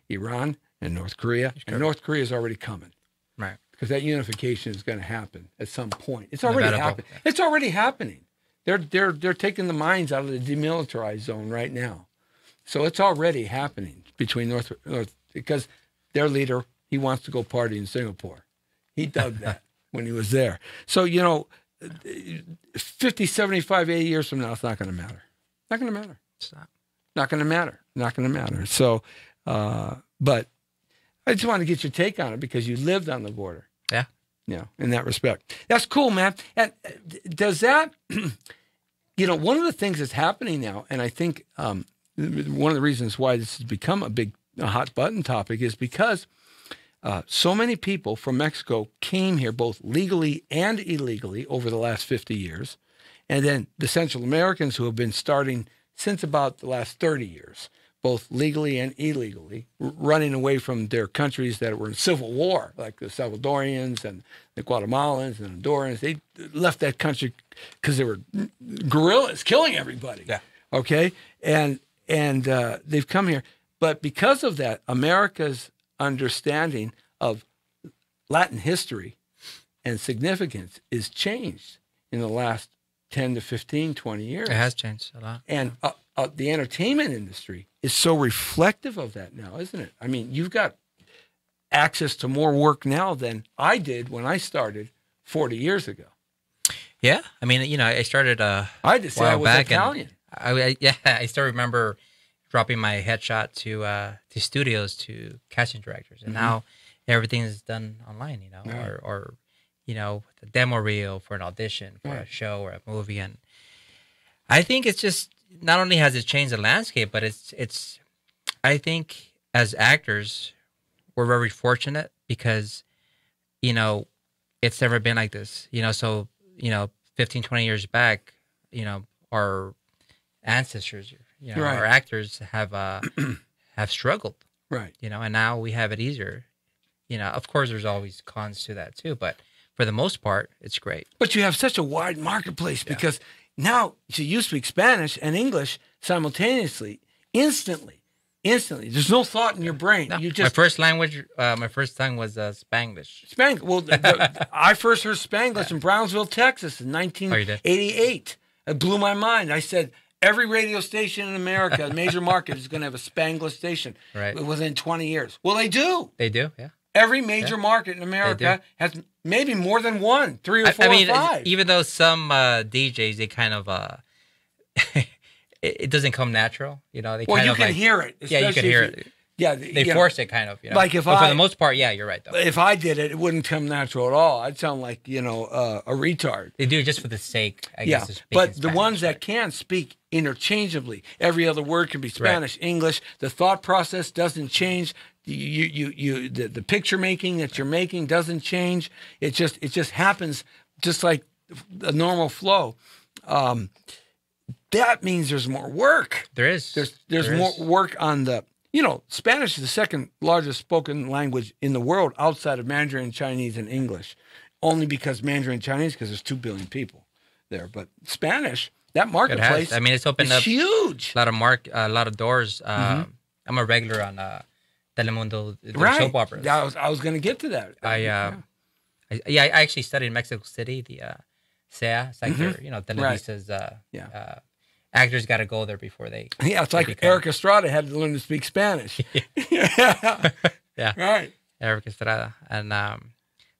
Speaker 2: Iran and North Korea. And North Korea is already coming.
Speaker 3: Right.
Speaker 2: Because that unification is going to happen at some point. It's already happening. It's already happening. They're taking the mines out of the Demilitarized Zone right now. So it's already happening between North because their leader, he wants to go party in Singapore. He dug that when he was there. So, 50, 75, 80 years from now, it's not going to matter. Not going to matter.
Speaker 3: It's not.
Speaker 2: Not going to matter. Not going to matter. So, but I just want to get your take on it because you lived on the border.
Speaker 3: Yeah.
Speaker 2: Yeah, in that respect. That's cool, man. And does that, one of the things that's happening now, and I think one of the reasons why this has become a hot button topic is because so many people from Mexico came here both legally and illegally over the last 50 years. And then the Central Americans who have been starting since about the last 30 years, both legally and illegally, running away from their countries that were in civil war, like the Salvadorians and the Guatemalans and Hondurans. They left that country because they were guerrillas killing everybody.
Speaker 3: Yeah.
Speaker 2: Okay? And they've come here. But because of that, America's understanding of Latin history and significance is changed in the last 10 to 15, 20 years.
Speaker 3: It has changed a lot.
Speaker 2: And the entertainment industry is so reflective of that now, isn't it? I mean, you've got access to more work now than I did when I started 40 years ago.
Speaker 3: Yeah. I mean, I started
Speaker 2: I had to say I was Italian.
Speaker 3: I still remember dropping my headshot to studios, to casting directors. And now everything is done online, or the demo reel for an audition for a show or a movie. And I think it's just, not only has it changed the landscape, but it's I think as actors, we're very fortunate because, it's never been like this, so, 15, 20 years back, our ancestors, our actors have struggled. Right. And now we have it easier. Of course, there's always cons to that too, but for the most part, it's great.
Speaker 2: But you have such a wide marketplace because now you speak Spanish and English simultaneously, instantly. There's no thought in your brain.
Speaker 3: No.
Speaker 2: You just
Speaker 3: my first tongue was Spanglish.
Speaker 2: Spanglish. Well, I first heard Spanglish in Brownsville, Texas, in 1988. It blew my mind. I said, every radio station in America, a major market, is going to have a Spanglish station within 20 years. Well, they do.
Speaker 3: They do, yeah.
Speaker 2: Every major market in America has maybe more than one, 3 or 4 or 5.
Speaker 3: Even though some DJs, they kind of, it doesn't come natural, They
Speaker 2: you can hear it.
Speaker 3: Yeah, you can hear it.
Speaker 2: Yeah,
Speaker 3: they force it kind of,
Speaker 2: Like
Speaker 3: but for the most part, yeah, you're right though.
Speaker 2: If I did it, it wouldn't come natural at all. I'd sound like a retard.
Speaker 3: They do it just for the sake, I guess. Of
Speaker 2: but the ones that can speak interchangeably, every other word can be Spanish, English. The thought process doesn't change. The picture making that you're making doesn't change. It just happens just like a normal flow. That means there's more work.
Speaker 3: There is.
Speaker 2: There's more work on the. Spanish is the second largest spoken language in the world outside of Mandarin, Chinese, and English. Only because Mandarin Chinese, because there's 2 billion people there. But Spanish, that marketplace,
Speaker 3: it's opened up
Speaker 2: huge.
Speaker 3: A lot of doors. I'm a regular on Telemundo soap operas.
Speaker 2: I was going to get to that.
Speaker 3: I actually studied in Mexico City, the SEA. It's like their, Televisa's actors got to go there before they.
Speaker 2: Yeah, it's like Eric Estrada had to learn to speak Spanish.
Speaker 3: Yeah.
Speaker 2: Right.
Speaker 3: Eric Estrada. And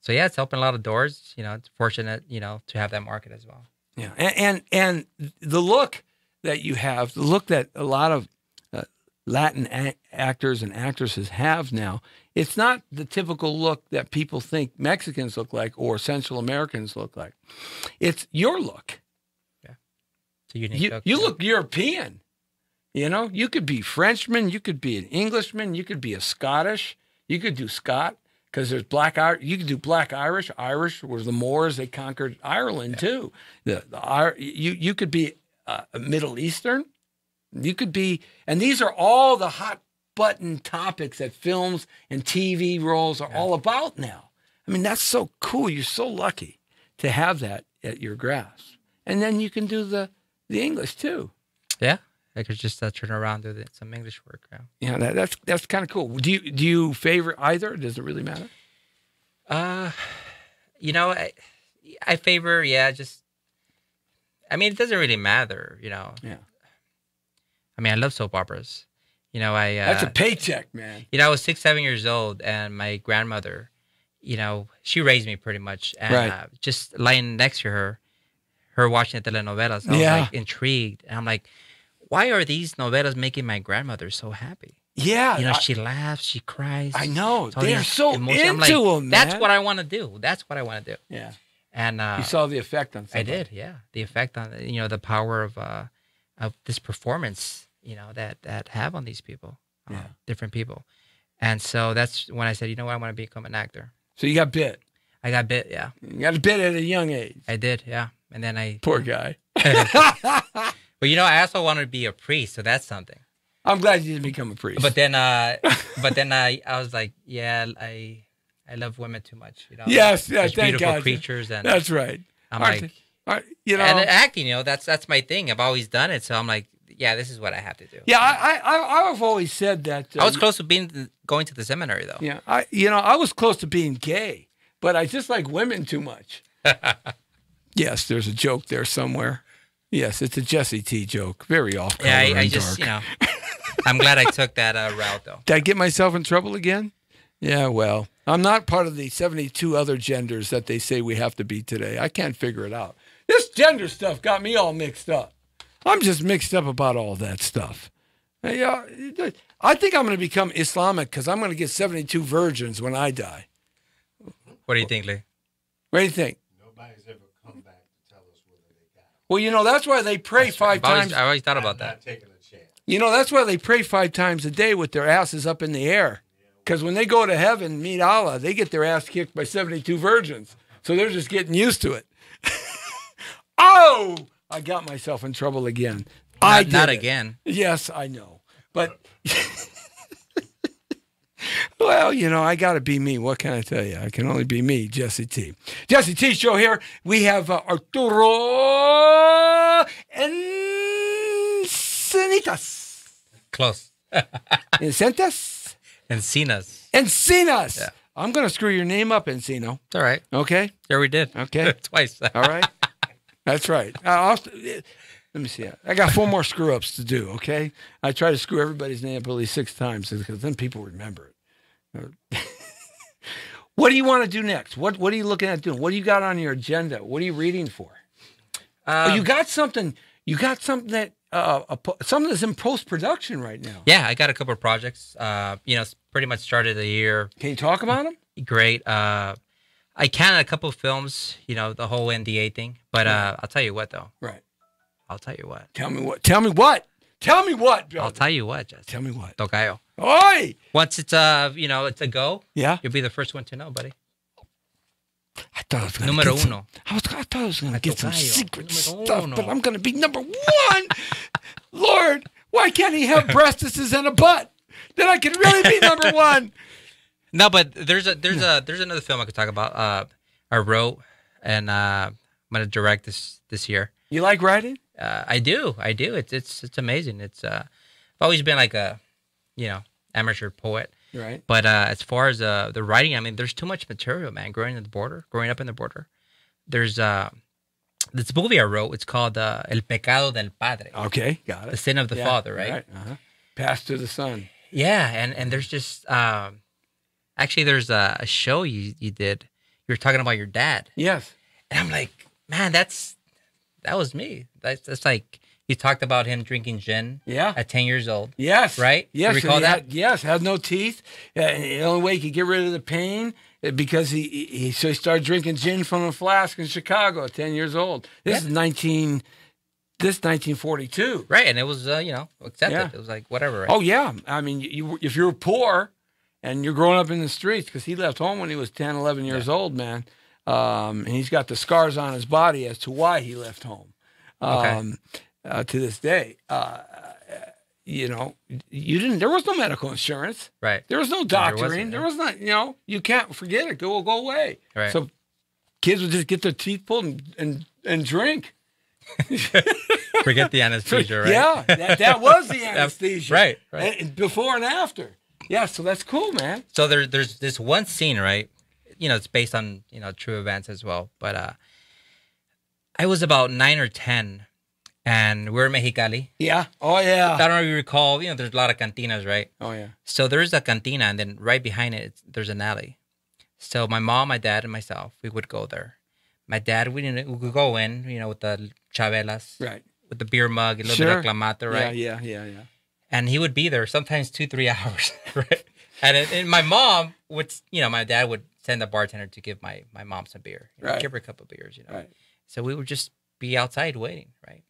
Speaker 3: so, it's opened a lot of doors. It's fortunate, to have that market as well.
Speaker 2: Yeah. And the look that you have, the look that a lot of Latin actors and actresses have now, it's not the typical look that people think Mexicans look like or Central Americans look like. It's your look.
Speaker 3: Yeah. It's a unique look.
Speaker 2: You look European. You know, you could be Frenchman, you could be an Englishman, you could be a Scottish, you could do Scot, because there's you could do Black Irish. Irish was the Moors, they conquered Ireland too. You could be Middle Eastern. You could be, and these are all the hot button topics that films and TV roles are all about now. I mean, that's so cool. You're so lucky to have that at your grasp. And then you can do the English too.
Speaker 3: Yeah. I could just turn around and do some English work.
Speaker 2: Yeah, that's kind of cool. Do you favor either? Does it really matter?
Speaker 3: You know, I favor, just. I mean, it doesn't really matter, you know.
Speaker 2: Yeah.
Speaker 3: I mean, I love soap operas. You know,
Speaker 2: that's a paycheck, man.
Speaker 3: You know, I was 6, 7 years old, and my grandmother, you know, she raised me pretty much, and just lying next to her watching the telenovelas, I was like intrigued, and I'm like, why are these novelas making my grandmother so happy?
Speaker 2: Yeah.
Speaker 3: You know, she laughs, she cries.
Speaker 2: I know. They're so into them, man.
Speaker 3: That's what I want to do. That's what I want to do.
Speaker 2: Yeah.
Speaker 3: And
Speaker 2: you saw the effect on somebody.
Speaker 3: I did, yeah. The effect on, you know, the power of this performance, you know, that have on these people, different people. And so that's when I said, you know what, I want to become an actor.
Speaker 2: So you got bit.
Speaker 3: I got bit, yeah.
Speaker 2: You got bit at a young age.
Speaker 3: I did, yeah. And then
Speaker 2: Poor guy.
Speaker 3: But you know, I also wanted to be a priest, so that's something.
Speaker 2: I'm glad you didn't become a priest.
Speaker 3: But then, I was like, yeah, I love women too much. You know,
Speaker 2: yes, thank
Speaker 3: beautiful
Speaker 2: God.
Speaker 3: creatures, and
Speaker 2: that's right.
Speaker 3: I'm like,
Speaker 2: you know,
Speaker 3: and acting, you know, that's my thing. I've always done it, so I'm like, yeah, this is what I have to do.
Speaker 2: Yeah, I've always said that.
Speaker 3: I was close to going to the seminary, though.
Speaker 2: Yeah, I was close to being gay, but I just like women too much. Yes, there's a joke there somewhere. Yes, it's a Jessie T joke. Very off color and
Speaker 3: I just, you know, I'm glad I took that route, though.
Speaker 2: Did I get myself in trouble again? Yeah, well, I'm not part of the 72 other genders that they say we have to be today. I can't figure it out. This gender stuff got me all mixed up. I'm just mixed up about all that stuff. Yeah, I think I'm going to become Islamic because I'm going to get 72 virgins when I die.
Speaker 3: What do you think, Lee?
Speaker 2: What do you think?
Speaker 1: Nobody's ever come back to tell us whether they got it.
Speaker 2: Well, you know, that's why they pray five times.
Speaker 3: I always thought about that.
Speaker 1: Not taking a chance.
Speaker 2: You know, that's why they pray 5 times a day with their asses up in the air. Because when they go to heaven and meet Allah, they get their ass kicked by 72 virgins. So they're just getting used to it. Oh, I got myself in trouble again. Not
Speaker 3: again.
Speaker 2: Yes, I know. But, well, you know, I got to be me. What can I tell you? I can only be me, Jessie T. Jessie T show here. We have Arturo Encinas.
Speaker 3: Close.
Speaker 2: Encinas? Encinas. Yeah. I'm going to screw your name up, Encino.
Speaker 3: It's all right.
Speaker 2: Okay?
Speaker 3: Yeah, we did.
Speaker 2: Okay.
Speaker 3: Twice.
Speaker 2: All right. That's right. Let me see. I got 4 more screw-ups to do, okay? I try to screw everybody's name up at least 6 times because then people remember it. What do you want to do next? What are you looking at doing? What do you got on your agenda? What are you reading for? You got something. You got something that something that's in post-production right now.
Speaker 3: Yeah, I got a couple of projects. You know, pretty much started the year.
Speaker 2: Can you talk about them?
Speaker 3: Great. I can a couple of films, you know, the whole NDA thing. But I'll tell you what, though.
Speaker 2: Right.
Speaker 3: I'll tell you what.
Speaker 2: Tell me what. Tell me what. Tell me what, brother.
Speaker 3: I'll tell you what, Jesse.
Speaker 2: Tell me what.
Speaker 3: Tocayo.
Speaker 2: Oi!
Speaker 3: Once it's you know, it's a go.
Speaker 2: Yeah.
Speaker 3: You'll be the first one to know, buddy.
Speaker 2: I thought I was going to
Speaker 3: Numero
Speaker 2: get
Speaker 3: uno.
Speaker 2: I thought I was going to get some secret
Speaker 3: Numero
Speaker 2: stuff,
Speaker 3: uno.
Speaker 2: but I'm going to be number 1. Lord, why can't he have breastises and a butt? Then I can really be number 1.
Speaker 3: No, but there's another film I could talk about. I wrote and I'm gonna direct this year.
Speaker 2: You like writing?
Speaker 3: I do. It's amazing. I've always been like a, you know, amateur poet.
Speaker 2: Right.
Speaker 3: But as far as the writing, I mean, there's too much material, man. Growing up in the border, there's this movie I wrote. It's called El Pecado del Padre.
Speaker 2: Okay, got it.
Speaker 3: The sin of the father, right?
Speaker 2: Uh-huh. Passed to the son.
Speaker 3: Yeah, and there's just actually there's a show you did. You were talking about your dad.
Speaker 2: Yes.
Speaker 3: And I'm like, man, that was me. That's like, he talked about him drinking gin.
Speaker 2: Yeah.
Speaker 3: At 10 years old.
Speaker 2: Yes.
Speaker 3: Right.
Speaker 2: Yes.
Speaker 3: You recall that?
Speaker 2: Yes. Had no teeth. And the only way he could get rid of the pain because he started drinking gin from a flask in Chicago at 10 years old. This is 1942.
Speaker 3: Right, and it was accepted.
Speaker 2: Yeah.
Speaker 3: It was like whatever. Right?
Speaker 2: Oh yeah. I mean, if you're poor and you're growing up in the streets, because he left home when he was 10, 11 years old, man. And he's got the scars on his body as to why he left home. To this day, there was no medical insurance.
Speaker 3: Right.
Speaker 2: There was no doctoring. There was not, you can't forget it. Go away.
Speaker 3: Right.
Speaker 2: So kids would just get their teeth pulled and drink.
Speaker 3: Forget the anesthesia, right?
Speaker 2: Yeah, that was the anesthesia.
Speaker 3: Right.
Speaker 2: And before and after. Yeah, so that's cool, man.
Speaker 3: So there's this one scene, right? It's based on, true events as well. But I was about 9 or 10, and we're in Mexicali.
Speaker 2: Yeah. Oh, yeah.
Speaker 3: I don't know if you recall, there's a lot of cantinas, right?
Speaker 2: Oh, yeah.
Speaker 3: So there's a cantina, and then right behind it, there's an alley. So my mom, my dad, and myself, we would go there. My dad, we would go in, with the chavelas.
Speaker 2: Right.
Speaker 3: With the beer mug, a little bit of clamato, right?
Speaker 2: Yeah.
Speaker 3: And he would be there sometimes 2-3 hours, right? And my mom would, my dad would send the bartender to give my mom some beer. Give her a couple of beers,
Speaker 2: Right.
Speaker 3: So we would just be outside waiting, right?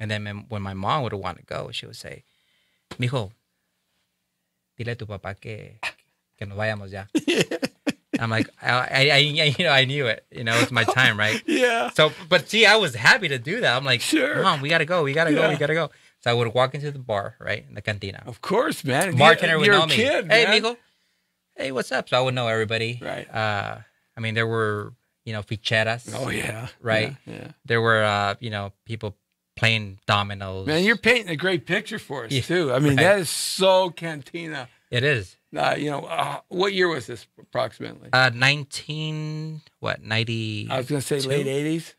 Speaker 3: And then when my mom would want to go, she would say, "Mijo, dile a tu papá que nos vayamos ya." I'm like, I knew it. It's my time, right?
Speaker 2: Yeah.
Speaker 3: So, but see, I was happy to do that. I'm like,
Speaker 2: sure.
Speaker 3: Mom, we gotta go. We gotta go. So I would walk into the bar, right, in the cantina.
Speaker 2: Of course, man.
Speaker 3: Bartender would
Speaker 2: You're
Speaker 3: know
Speaker 2: a
Speaker 3: me.
Speaker 2: kid,
Speaker 3: Hey,
Speaker 2: man.
Speaker 3: mijo. Hey, what's up? So I would know everybody.
Speaker 2: Right.
Speaker 3: I mean, there were, ficheras.
Speaker 2: Oh, yeah.
Speaker 3: Right.
Speaker 2: Yeah.
Speaker 3: There were, people playing dominoes.
Speaker 2: Man, you're painting a great picture for us,
Speaker 3: Yeah,
Speaker 2: too. I mean,
Speaker 3: right.
Speaker 2: that is so Cantina.
Speaker 3: It is.
Speaker 2: What year was this approximately?
Speaker 3: 90.
Speaker 2: I was going to say late 80s.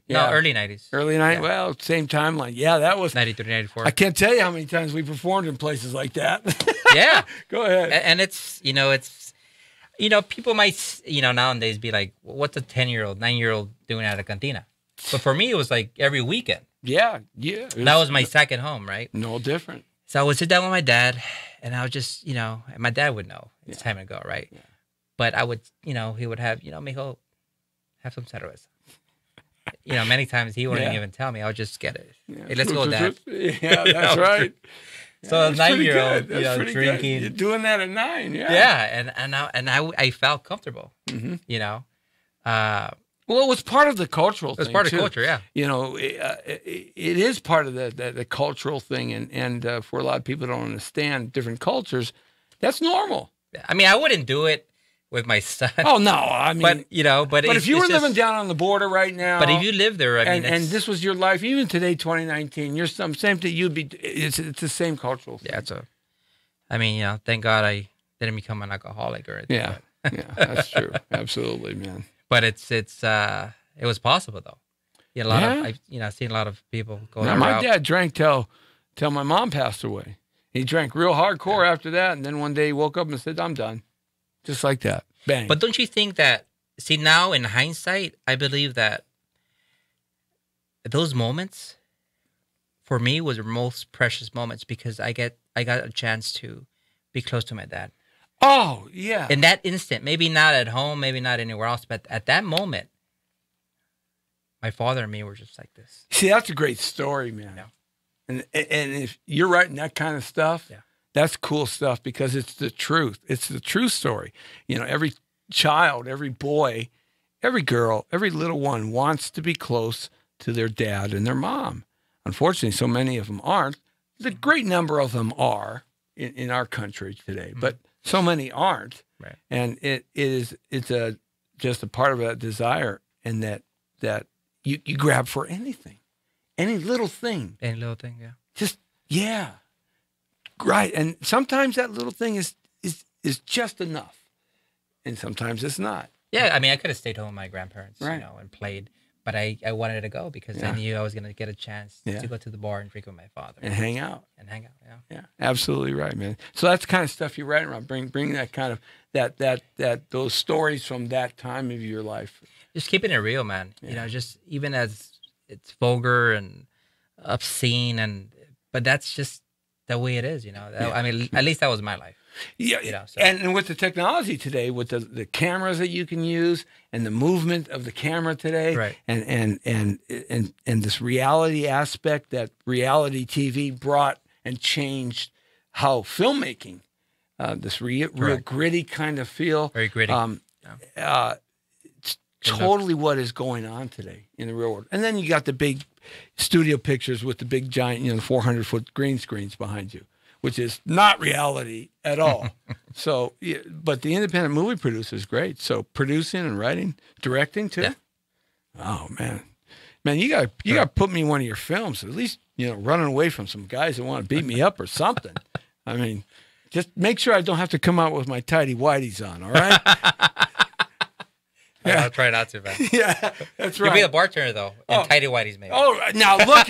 Speaker 3: No, early 90s.
Speaker 2: Early 90s.
Speaker 3: Yeah.
Speaker 2: Well, same timeline. Yeah, that was
Speaker 3: 93, 94.
Speaker 2: I can't tell you how many times we performed in places like that.
Speaker 3: Yeah.
Speaker 2: Go ahead.
Speaker 3: And it's, people might, nowadays be like, what's a 10-year-old, 9-year-old doing at a cantina? But for me, it was like every weekend.
Speaker 2: Yeah.
Speaker 3: That was my second home, right?
Speaker 2: No different.
Speaker 3: So I would sit down with my dad, and I would just, and my dad would know it's time to go, right?
Speaker 2: Yeah.
Speaker 3: But I would, he would have, mijo, have some cerveza. Many times he wouldn't even tell me. I would just get it.
Speaker 2: Yeah.
Speaker 3: Hey, let's go, Dad.
Speaker 2: Yeah, that's right.
Speaker 3: So a 9-year-old,
Speaker 2: drinking.
Speaker 3: Good.
Speaker 2: You're doing that at 9, yeah.
Speaker 3: Yeah, and I felt comfortable,
Speaker 2: Well, it was part of the cultural thing.
Speaker 3: It was part of
Speaker 2: too.
Speaker 3: culture, yeah.
Speaker 2: It is part of the cultural thing, and for a lot of people who don't understand different cultures, that's normal.
Speaker 3: I mean, I wouldn't do it with my son.
Speaker 2: Oh no, I mean,
Speaker 3: but
Speaker 2: if you were living down on the border right now,
Speaker 3: but if you live there, I mean,
Speaker 2: and this was your life, even today, 2019, you're same thing. It's the same cultural thing.
Speaker 3: Yeah, thank God I didn't become an alcoholic or anything.
Speaker 2: Yeah, that's true. Absolutely, man.
Speaker 3: But it was possible though. I've seen a lot of people go that
Speaker 2: my
Speaker 3: route.
Speaker 2: dad drank till my mom passed away. He drank real hardcore after that, and then one day he woke up and said, "I'm done," just like that. Bang.
Speaker 3: But don't you think that? See, now in hindsight, I believe that those moments for me was the most precious moments because I got a chance to be close to my dad.
Speaker 2: Oh, yeah.
Speaker 3: In that instant, maybe not at home, maybe not anywhere else, but at that moment, my father and me were just like this.
Speaker 2: See, that's a great story, man.
Speaker 3: Yeah.
Speaker 2: And if you're writing that kind of stuff,
Speaker 3: yeah.
Speaker 2: That's cool stuff because it's the truth. It's the true story. Every child, every boy, every girl, every little one wants to be close to their dad and their mom. Unfortunately, so many of them aren't. The great number of them are in our country today, but so many aren't.
Speaker 3: Right.
Speaker 2: And it's just a part of that desire, and that you grab for anything, any little thing.
Speaker 3: Any little thing, yeah.
Speaker 2: Just, yeah. Right. And sometimes that little thing is just enough. And sometimes it's not.
Speaker 3: Yeah, I mean, I could have stayed home with my grandparents,
Speaker 2: right.
Speaker 3: And played. But I wanted to go because I knew I was going to get a chance to go to the bar and drink with my father.
Speaker 2: And hang out.
Speaker 3: Yeah.
Speaker 2: Yeah, absolutely right, man. So that's the kind of stuff you're writing about. Bring that kind of, those stories from that time of your life.
Speaker 3: Just keeping it real, man. Just even as it's vulgar and obscene, but that's just the way it is, you know. I mean, at least that was my life.
Speaker 2: Yeah,
Speaker 3: you know, so.
Speaker 2: and with the technology today, with the cameras that you can use and the movement of the camera today,
Speaker 3: Right.
Speaker 2: and this reality aspect that reality TV brought and changed how filmmaking, this real gritty kind of feel,
Speaker 3: Very gritty.
Speaker 2: It's totally what is going on today in the real world. And then you got the big studio pictures with the big giant, 400-foot green screens behind you, which is not reality at all. So, but the independent movie producer is great. So producing and writing, directing too.
Speaker 3: Yeah.
Speaker 2: Oh man, you got to put me in one of your films. At least running away from some guys that want to beat me up or something. I mean, just make sure I don't have to come out with my tighty whities on. All right.
Speaker 3: Yeah, I'll try not to, man.
Speaker 2: Yeah, that's right.
Speaker 3: You'll be a bartender, though, and tighty whities, maybe.
Speaker 2: Oh, now look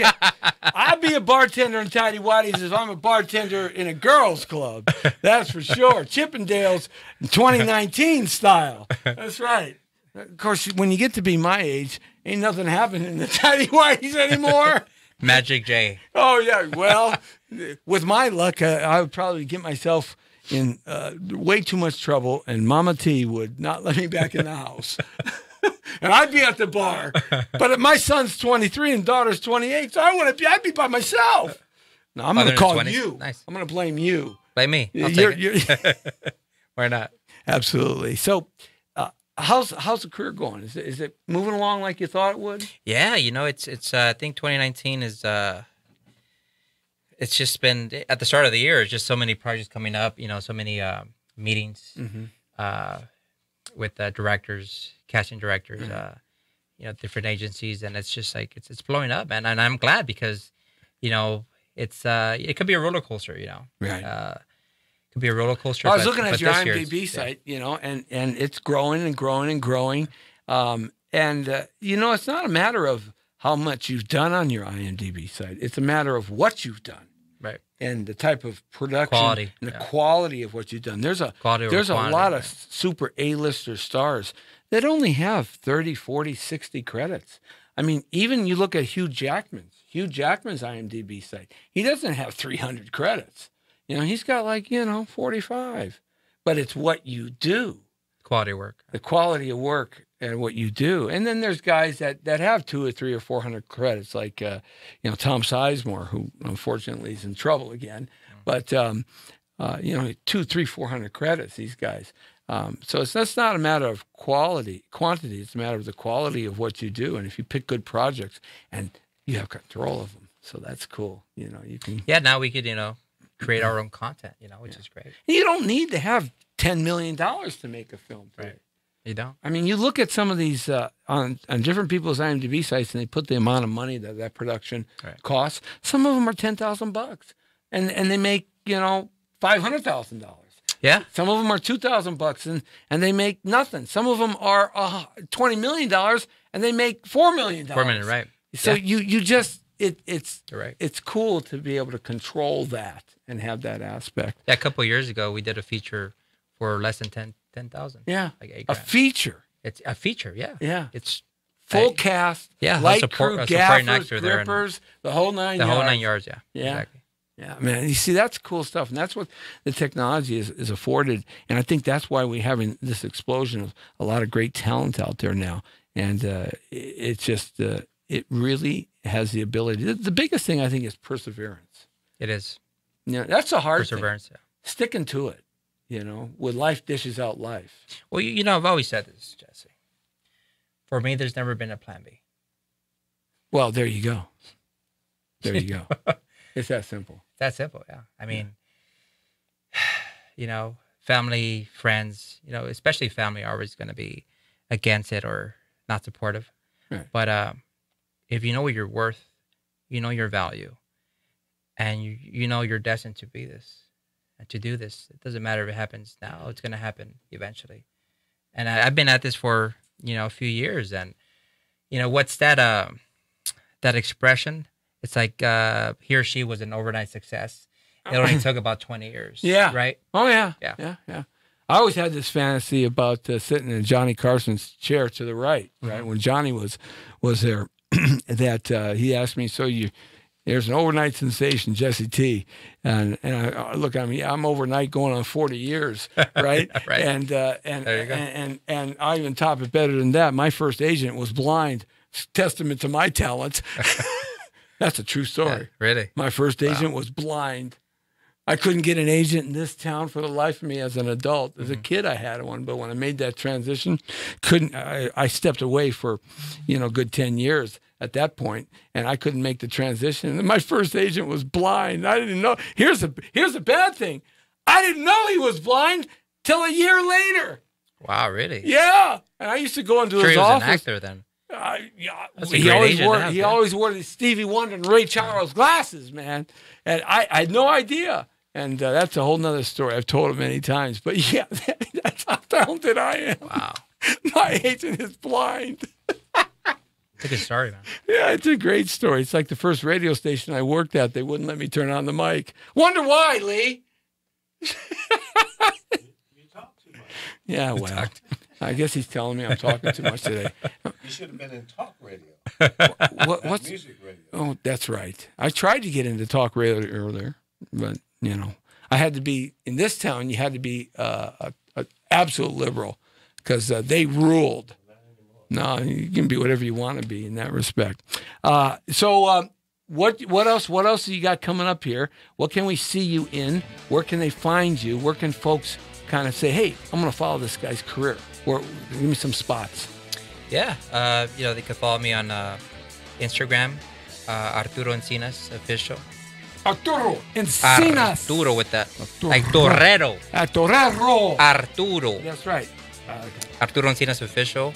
Speaker 2: I'll be a bartender in tighty whities if I'm a bartender in a girls' club. That's for sure. Chippendales 2019 style. That's right. Of course, when you get to be my age, ain't nothing happening in the tighty whities anymore.
Speaker 3: Magic J.
Speaker 2: Oh, yeah. Well, with my luck, I would probably get myself in way too much trouble, and Mama T would not let me back in the house. And I'd be at the bar. But my son's 23 and daughter's 28, so I'd be by myself. No, I'm going to call
Speaker 3: 20.
Speaker 2: you.
Speaker 3: Nice.
Speaker 2: I'm going to blame you.
Speaker 3: Blame me. I'll take it. Why not?
Speaker 2: Absolutely. So how's the career going? Is it moving along like you thought it would?
Speaker 3: Yeah, it's I think 2019 is it's just been at the start of the year. It's just so many projects coming up. So many meetings with directors, casting directors, different agencies, and it's just like it's blowing up, man. And I'm glad because, it's it could be a roller coaster.
Speaker 2: Right.
Speaker 3: It could be a roller coaster.
Speaker 2: I was looking at your IMDb site, and it's growing and growing and growing. It's not a matter of how much you've done on your IMDb site. It's a matter of what you've done.
Speaker 3: Right.
Speaker 2: And the type of production
Speaker 3: quality,
Speaker 2: and the quality of what you've done. There's a lot of super A-lister stars that only have 30, 40, 60 credits. I mean, even you look at Hugh Jackman's IMDb site. He doesn't have 300 credits. He's got 45. But it's what you do.
Speaker 3: Quality work.
Speaker 2: The quality of work and what you do. And then there's guys that have 200 or 300 or 400 credits, like Tom Sizemore, who unfortunately is in trouble again. But 200, 300, 400 credits, these guys. So that's not a matter of quantity. It's a matter of the quality of what you do. And if you pick good projects and you have control of them, so that's cool. You can. Yeah, now we could create our own content. Which is great. You don't need to have $10 million to make a film. Right. You don't. I mean, you look at some of these on different people's IMDb sites, and they put the amount of money that production costs. Some of them are $10,000, and they make $500,000. Yeah. Some of them are $2,000, and they make nothing. Some of them are $20 million, and they make $4 million. $4 million, right? So you just it's cool to be able to control that and have that aspect. Yeah, a couple of years ago, we did a feature for less than 10,000. Yeah, like $8,000. A feature. It's a feature. Yeah. Yeah. It's full cast. Yeah. Light crew, gaffers, grippers, the whole 9 yards. The whole 9 yards. Yeah. Yeah. Exactly. Yeah, man. You see, that's cool stuff, and that's what the technology is afforded. And I think that's why we're having this explosion of a lot of great talent out there now. And it's just it really has the ability. The biggest thing I think is perseverance. It is. That's a hard perseverance. Thing. Yeah. Sticking to it. When life dishes out life. Well, I've always said this, Jesse. For me, there's never been a plan B. Well, there you go. There you go. It's that simple. That simple, yeah. I mean, family, friends, especially family are always going to be against it or not supportive. Right. But if you know what you're worth, you know your value, and you know you're destined to be this. And to do this, it doesn't matter if it happens now; it's going to happen eventually. And I've been at this for a few years, and what's that expression? It's like he or she was an overnight success. It only took about 20 years. Yeah. Right. Oh yeah. Yeah. Yeah. I always had this fantasy about sitting in Johnny Carson's chair to the right. Right when Johnny was there, that he asked me, "So There's an overnight sensation, Jessie T. And I look, I mean, I'm overnight going on 40 years, right?
Speaker 3: Right.
Speaker 2: And
Speaker 3: There you go.
Speaker 2: and I even top it better than that. My first agent was blind. Testament to my talent. That's a true story.
Speaker 3: Really?
Speaker 2: My first agent was blind. I couldn't get an agent in this town for the life of me as an adult. As a kid, I had one, but when I made that transition, I stepped away for, good 10 years at that point, and I couldn't make the transition. And my first agent was blind. I didn't know. Here's a bad thing. I didn't know he was blind till a year later.
Speaker 3: Wow, really?
Speaker 2: Yeah. And I used to go into his
Speaker 3: He was
Speaker 2: office.
Speaker 3: an actor then. That's a
Speaker 2: He
Speaker 3: great
Speaker 2: always
Speaker 3: agent
Speaker 2: wore
Speaker 3: to have,
Speaker 2: he
Speaker 3: yeah.
Speaker 2: always wore the Stevie Wonder and Ray Charles glasses, man. And I had no idea. And that's a whole nother story. I've told it many times. But yeah, that's how talented I am.
Speaker 3: Wow.
Speaker 2: My agent is blind.
Speaker 3: It's a good story, man.
Speaker 2: Yeah, it's a great story. It's like the first radio station I worked at. They wouldn't let me turn on the mic. Wonder why, Lee?
Speaker 1: You talk too much.
Speaker 2: Yeah, well, I guess he's telling me I'm talking too much today.
Speaker 1: You should have been in talk radio.
Speaker 2: What's
Speaker 1: Music radio.
Speaker 2: Oh, that's right. I tried to get into talk radio earlier, but I had to be in this town. You had to be a absolute liberal because they ruled. No, you can be whatever you want to be in that respect. So what else? What else do you got coming up here? What can we see you in? Where can they find you? Where can folks kind of say, "Hey, I'm going to follow this guy's career"? Or give me some spots.
Speaker 3: Yeah. They can follow me on Instagram, Arturo Encinas Official.
Speaker 2: Arturo Encinas.
Speaker 3: Arturo with that.
Speaker 2: Arturo.
Speaker 3: Like Torero.
Speaker 2: Arturo.
Speaker 3: Arturo.
Speaker 2: That's right.
Speaker 3: Arturo Encinas Official.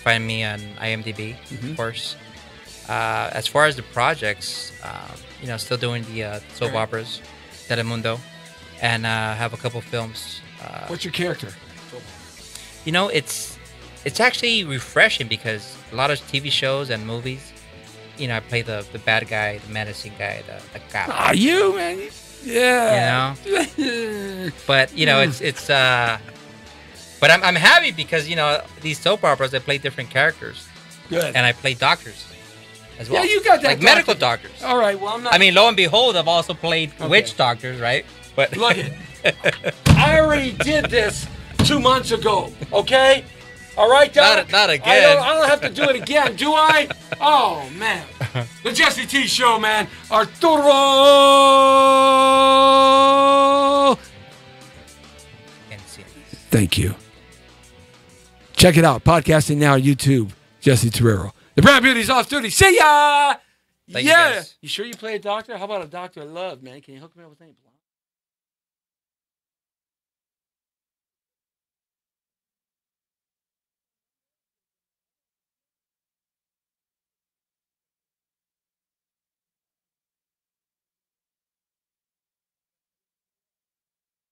Speaker 3: Find me on IMDb, of course. As far as the projects, still doing the soap operas, Telemundo, and have a couple films.
Speaker 2: What's your character?
Speaker 3: It's actually refreshing because a lot of TV shows and movies, I play the bad guy, the menacing guy, the cop.
Speaker 2: Ah, you, man. Yeah.
Speaker 3: But it's but I'm happy because these soap operas I play different characters.
Speaker 2: Good.
Speaker 3: And I play doctors as well.
Speaker 2: Yeah, you got that.
Speaker 3: Like medical doctors.
Speaker 2: All right. Well, I'm not.
Speaker 3: I mean, lo and behold, I've also played witch doctors, right? But
Speaker 2: Look it. I already did this 2 months ago. Okay. All right, Doc?
Speaker 3: Not again.
Speaker 2: I don't have to do it again, do I? Oh, man. The Jessie T Show, man. Arturo
Speaker 3: Encinas.
Speaker 2: Thank you. Check it out. Podcasting now, YouTube. Jesse Torero. The Brown Beauty's off duty. See ya!
Speaker 3: Thank you, guys.
Speaker 2: You sure you play a doctor? How about a doctor of love, man? Can you hook me up with anything?